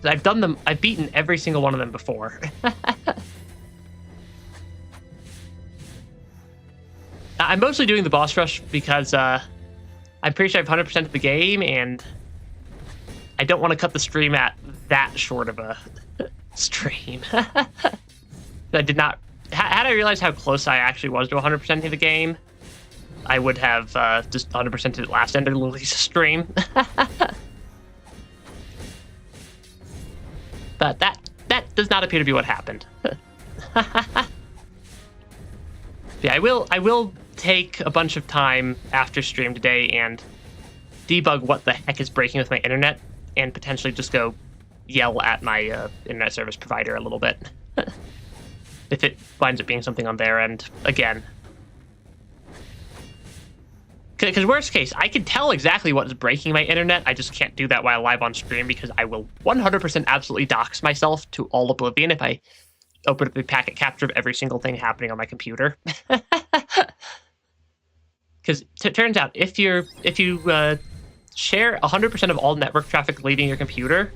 Speaker 1: I've done them. I've beaten every single one of them before. I'm mostly doing the boss rush because I'm pretty sure I've 100% of the game, and I don't want to cut the stream at that short of a stream. I did not... Had I realized how close I actually was to 100% of the game, I would have just 100%ed it last end of the release stream. But that does not appear to be what happened. Yeah, I will take a bunch of time after stream today and debug what the heck is breaking with my internet, and potentially just go yell at my internet service provider a little bit. If it winds up being something on their end again. Because worst case, I can tell exactly what is breaking my internet. I just can't do that while live on stream, because I will 100% absolutely dox myself to all oblivion if I open up the packet capture of every single thing happening on my computer. Because it turns out, if you share 100% of all network traffic leaving your computer,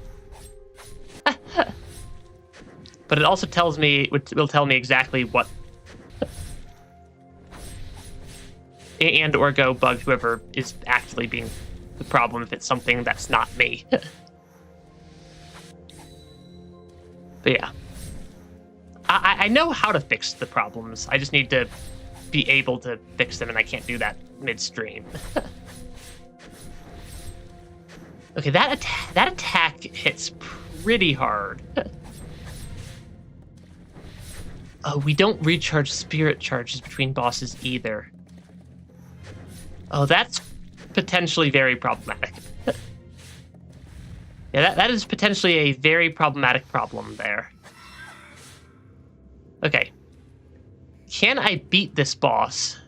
Speaker 1: but it also will tell me exactly what. And or go bug whoever is actually being the problem if it's something that's not me. But yeah. I know how to fix the problems. I just need to be able to fix them, and I can't do that mid-stream. Okay, that attack hits pretty hard. Oh, we don't recharge spirit charges between bosses either. Oh, that's potentially very problematic. Yeah, that is potentially a very problematic problem there. Okay. Can I beat this boss?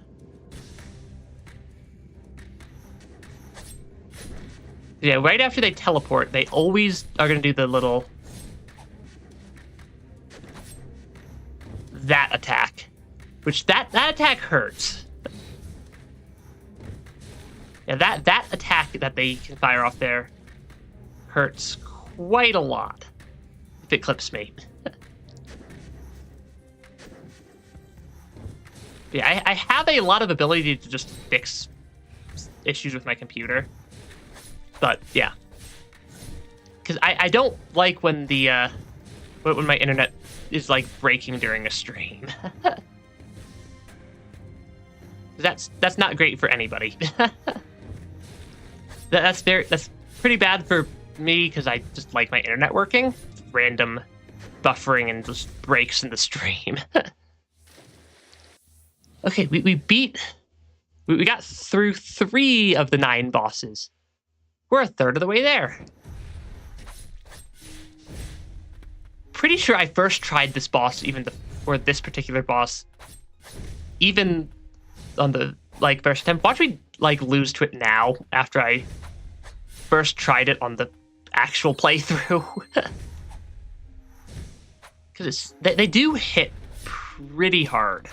Speaker 1: Yeah, right after they teleport, they always are going to do the little... that attack. Which, that attack hurts. Yeah, that attack that they can fire off there hurts quite a lot. If it clips me. Yeah, I have a lot of ability to just fix issues with my computer. But, yeah. Because I don't like when the, when my internet is, like, breaking during a stream. That's not great for anybody. That's pretty bad for me, because I just like my internet working. Random buffering and just breaks in the stream. Okay, we got through 3 of the 9 bosses. We're a third of the way there. Pretty sure I first tried this boss, or this particular boss, even on the, like, first attempt. Watch me, like, lose to it now, after I first tried it on the actual playthrough. Because they do hit pretty hard.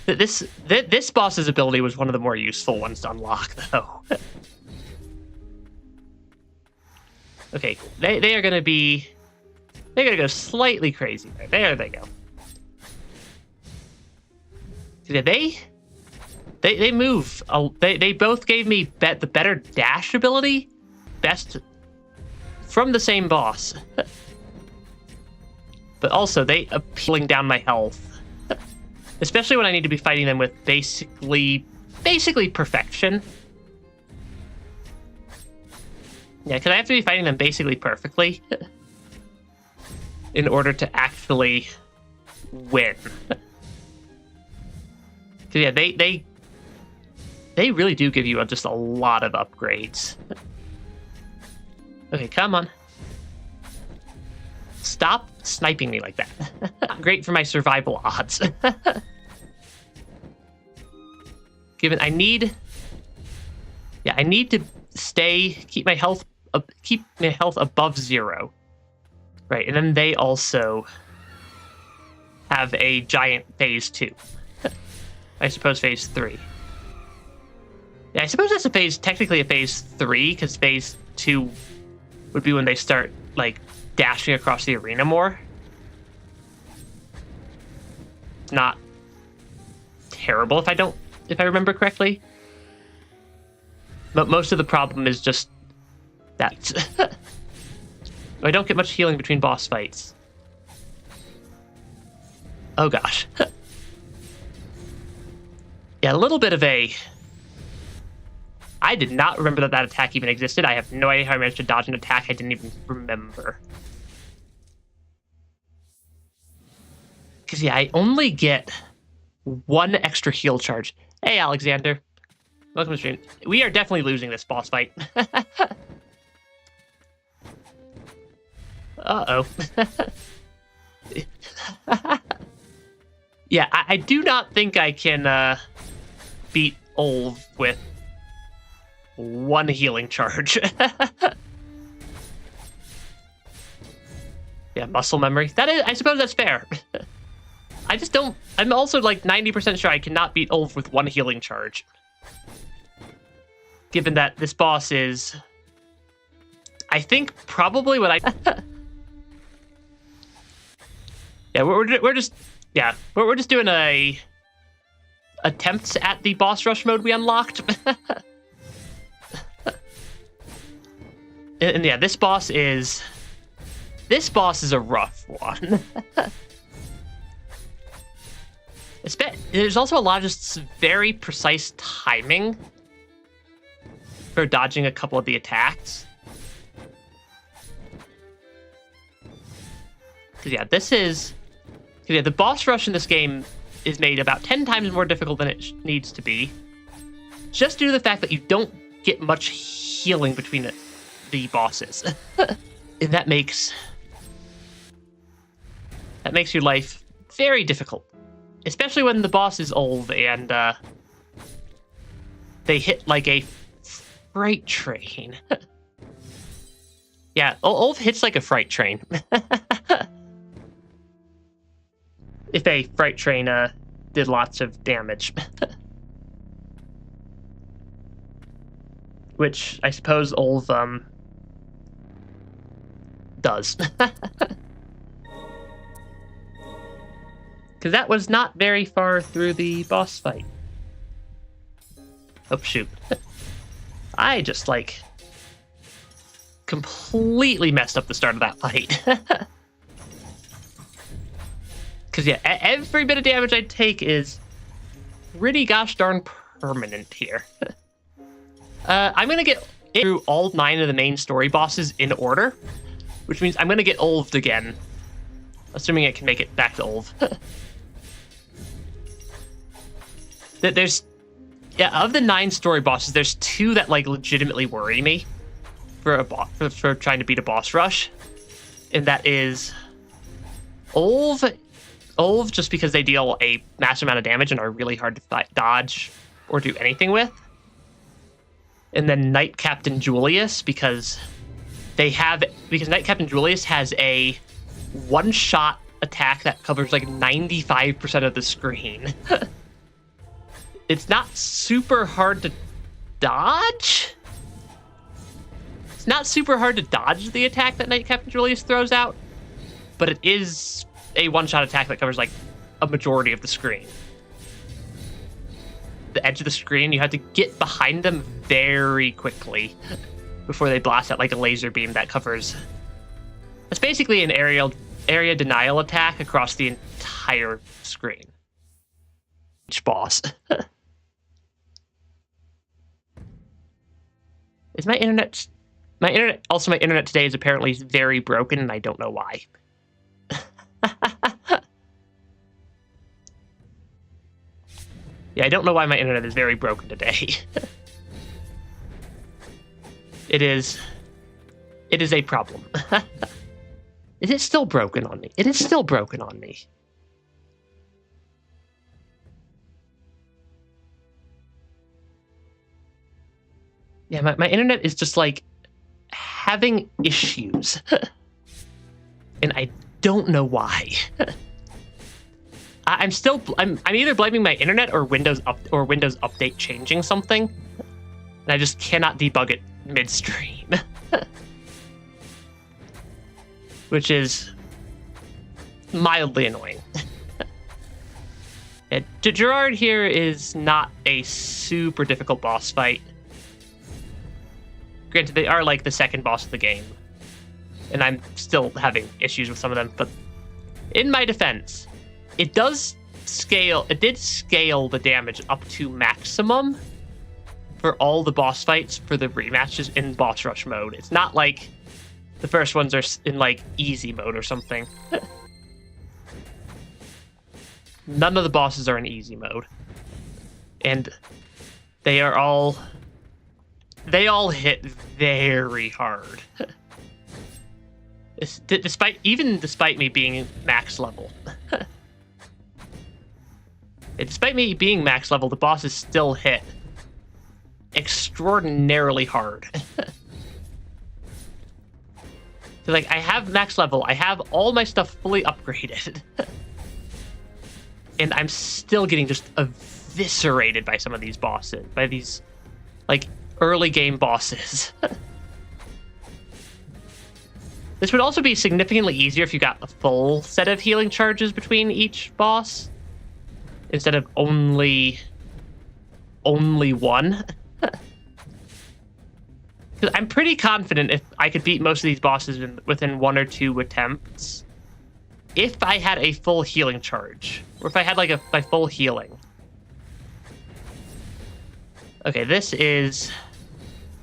Speaker 1: This boss's ability was one of the more useful ones to unlock, though. Okay, they are gonna be... they're gonna go slightly crazy there. There they go. Yeah, they move. They both gave me the better dash ability, best from the same boss. But also, they are pulling down my health. Especially when I need to be fighting them with basically perfection. Yeah, because I have to be fighting them basically perfectly in order to actually win. Because yeah, they really do give you just a lot of upgrades. Okay, come on. Stop sniping me like that. Not great for my survival odds. Given I need to keep my health above 0. Right, and then they also have a giant phase 2. I suppose phase 3. Yeah, I suppose that's technically a phase 3, because phase 2 would be when they start, like, dashing across the arena more. It's not terrible if I remember correctly. But most of the problem is just that. I don't get much healing between boss fights. Oh gosh. Yeah, a little bit of a... I did not remember that attack even existed. I have no idea how I managed to dodge an attack I didn't even remember. Because, yeah, I only get 1 extra heal charge. Hey, Alexander. Welcome to the stream. We are definitely losing this boss fight. Uh-oh. Yeah, I do not think I can beat Olv with 1 healing charge. Yeah, muscle memory. I suppose that's fair. I just don't... I'm also like 90% sure I cannot beat Olv with 1 healing charge. Given that this boss is... I think probably what I... Yeah, we're just... Yeah, we're just doing a... attempts at the boss rush mode we unlocked. And yeah, this boss is a rough one. There's also a lot of just very precise timing. for dodging a couple of the attacks. Because yeah, the boss rush in this game is made about 10 times more difficult than it needs to be, just due to the fact that you don't get much healing between the bosses. And that makes your life very difficult, especially when the boss is old and they hit like a freight train. Yeah, Ulf hits like a freight train. If a freight train did lots of damage. Which I suppose Ulf does. Because that was not very far through the boss fight. Oh, shoot. I just, like, completely messed up the start of that fight. Because, yeah, every bit of damage I take is pretty gosh darn permanent here. I'm going to get through all 9 of the main story bosses in order, which means I'm going to get Ulved again, assuming I can make it back to Ulv. Of the 9 story bosses, there's 2 that, like, legitimately worry me for trying to beat a boss rush, and that is Ulv, just because they deal a massive amount of damage and are really hard to dodge or do anything with. And then Knight Captain Julius, because Knight Captain Julius has a one-shot attack that covers like 95% of the screen. It's not super hard to dodge. It's not super hard to dodge the attack that Knight Captain Julius throws out, but it is a one-shot attack that covers like a majority of the screen. The edge of the screen, you have to get behind them very quickly before they blast out like a laser beam that covers. It's basically an area denial attack across the entire screen. Each boss. Is my internet today is apparently very broken, and I don't know why. Yeah, I don't know why my internet is very broken today. It is a problem. Is it still broken on me? It is still broken on me. Yeah, my internet is just like having issues. And I don't know why. I'm either blaming my internet or Windows Update changing something, and I just cannot debug it midstream, which is mildly annoying. Yeah, Gerard here is not a super difficult boss fight. Granted, they are like the second boss of the game, and I'm still having issues with some of them. But in my defense, it did scale the damage up to maximum for all the boss fights for the rematches in boss rush mode. It's not like the first ones are in like easy mode or something. None of the bosses are in easy mode, and they all hit very hard. Despite me being max level. Despite me being max level, the bosses still hit extraordinarily hard. So, like, I have max level, I have all my stuff fully upgraded, and I'm still getting just eviscerated by some of these bosses, by these, like, early game bosses. This would also be significantly easier if you got a full set of healing charges between each boss, instead of only one. Because I'm pretty confident if I could beat most of these bosses within 1 or 2 attempts, if I had a full healing charge, or if I had like my full healing. Okay, this is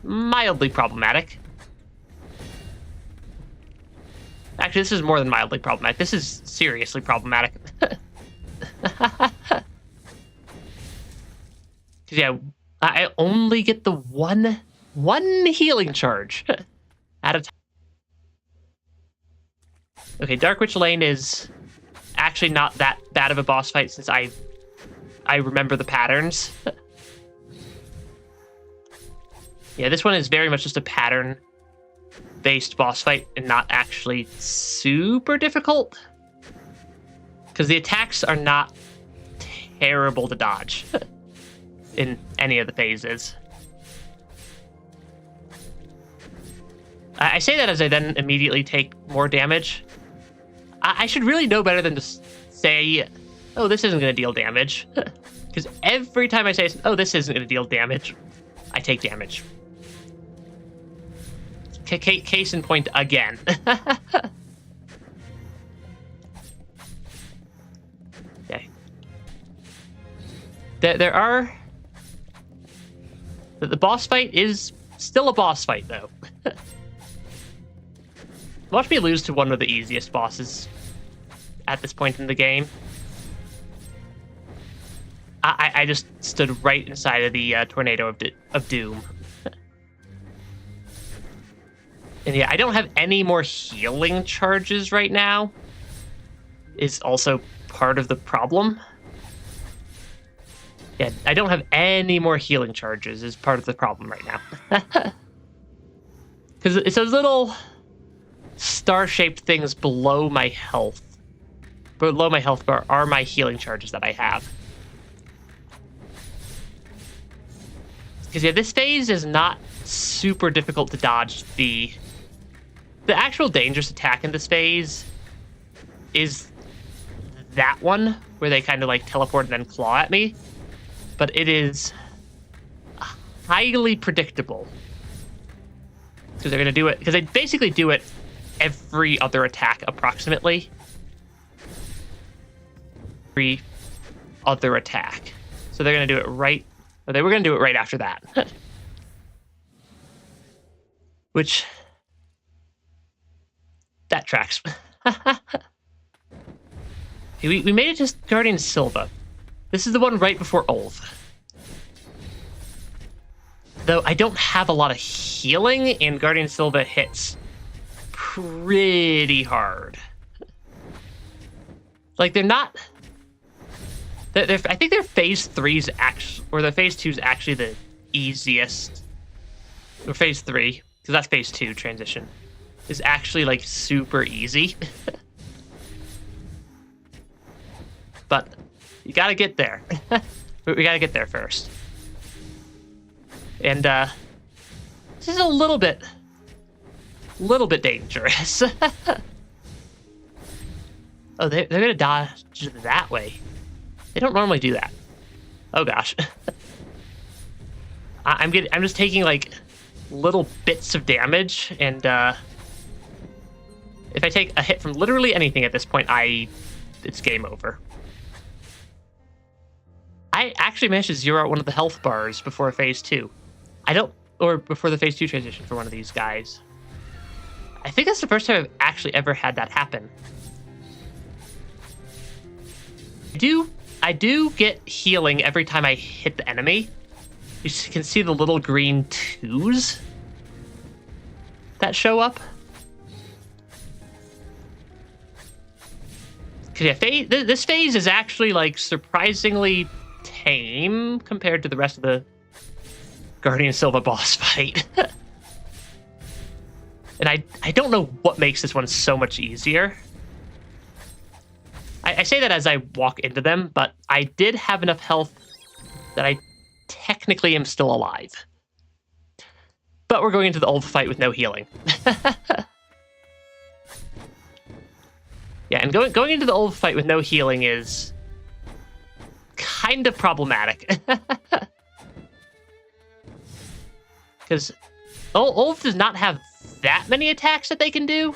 Speaker 1: mildly problematic. Actually, this is more than mildly problematic. This is seriously problematic. Because, yeah, I only get the one healing charge at a time. Okay, Dark Witch Lane is actually not that bad of a boss fight since I remember the patterns. Yeah, this one is very much just a pattern-based boss fight and not actually super difficult. Because the attacks are not terrible to dodge in any of the phases. I say that as I then immediately take more damage. I should really know better than to say, oh, this isn't going to deal damage. Because every time I say, oh, this isn't going to deal damage, I take damage. Case in point again. Okay. There are... The boss fight is still a boss fight, though. Watch me lose to one of the easiest bosses at this point in the game. I just stood right inside of the tornado of doom. And yeah, I don't have any more healing charges right now. Is also part of the problem. Yeah, I don't have any more healing charges is part of the problem right now. Because it's those little star-shaped things below my health. Below my health bar are my healing charges that I have. Because yeah, this phase is not super difficult to dodge. The actual dangerous attack in this phase is that one, where they kind of like teleport and then claw at me. But it is highly predictable. Because they're going to do it, because they basically do it every other attack approximately. Every other attack. So they're going to do it right, or they were going to do it right after that. Which, that tracks. we made it to Guardian Silva. This is the one right before Ulv. Though I don't have a lot of healing, and Guardian Silva hits pretty hard. Like, they're not... I think their phase 3's actually... Or their phase 2's actually the easiest. Or phase 3, because that's phase 2 transition, is actually, like, super easy. But you gotta get there. We gotta get there first. And, this is a little bit dangerous. Oh, they're gonna dodge that way. They don't normally do that. Oh gosh. I'm just taking like little bits of damage, and if I take a hit from literally anything at this point, it's game over. I actually managed to zero out one of the health bars before phase 2. Or before the phase 2 transition for one of these guys. I think that's the first time I've actually ever had that happen. I do get healing every time I hit the enemy. You can see the little green 2s that show up. Cause yeah, this phase is actually like surprisingly tame compared to the rest of the Guardian Silva boss fight. And I don't know what makes this one so much easier. I say that as I walk into them, but I did have enough health that I technically am still alive. But we're going into the Ulv fight with no healing. Yeah, and going into the Ulv fight with no healing is kind of problematic. Because Ulv does not have that many attacks that they can do.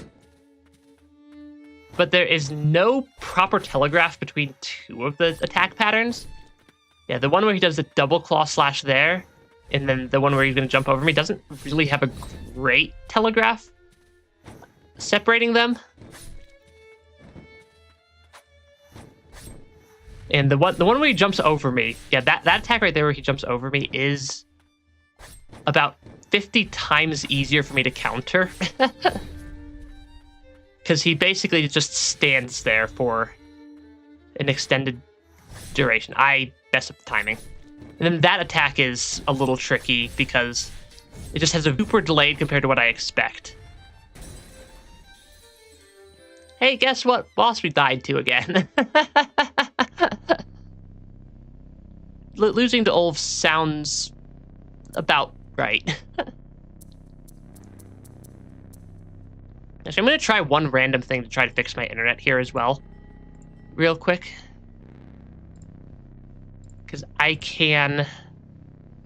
Speaker 1: But there is no proper telegraph between two of the attack patterns. Yeah, the one where he does the double claw slash there And then the one where he's going to jump over me doesn't really have a great telegraph separating them. And the one where he jumps over me, yeah, that attack right there where he jumps over me is about 50 times easier for me to counter. Because he basically just stands there for an extended duration. I mess up the timing. And then that attack is a little tricky because it just has a super delayed compared to what I expect. Hey, guess what boss we died to again? Losing to Ulf sounds about right. Actually, I'm going to try one random thing to try to fix my internet here as well. Real quick. Because I can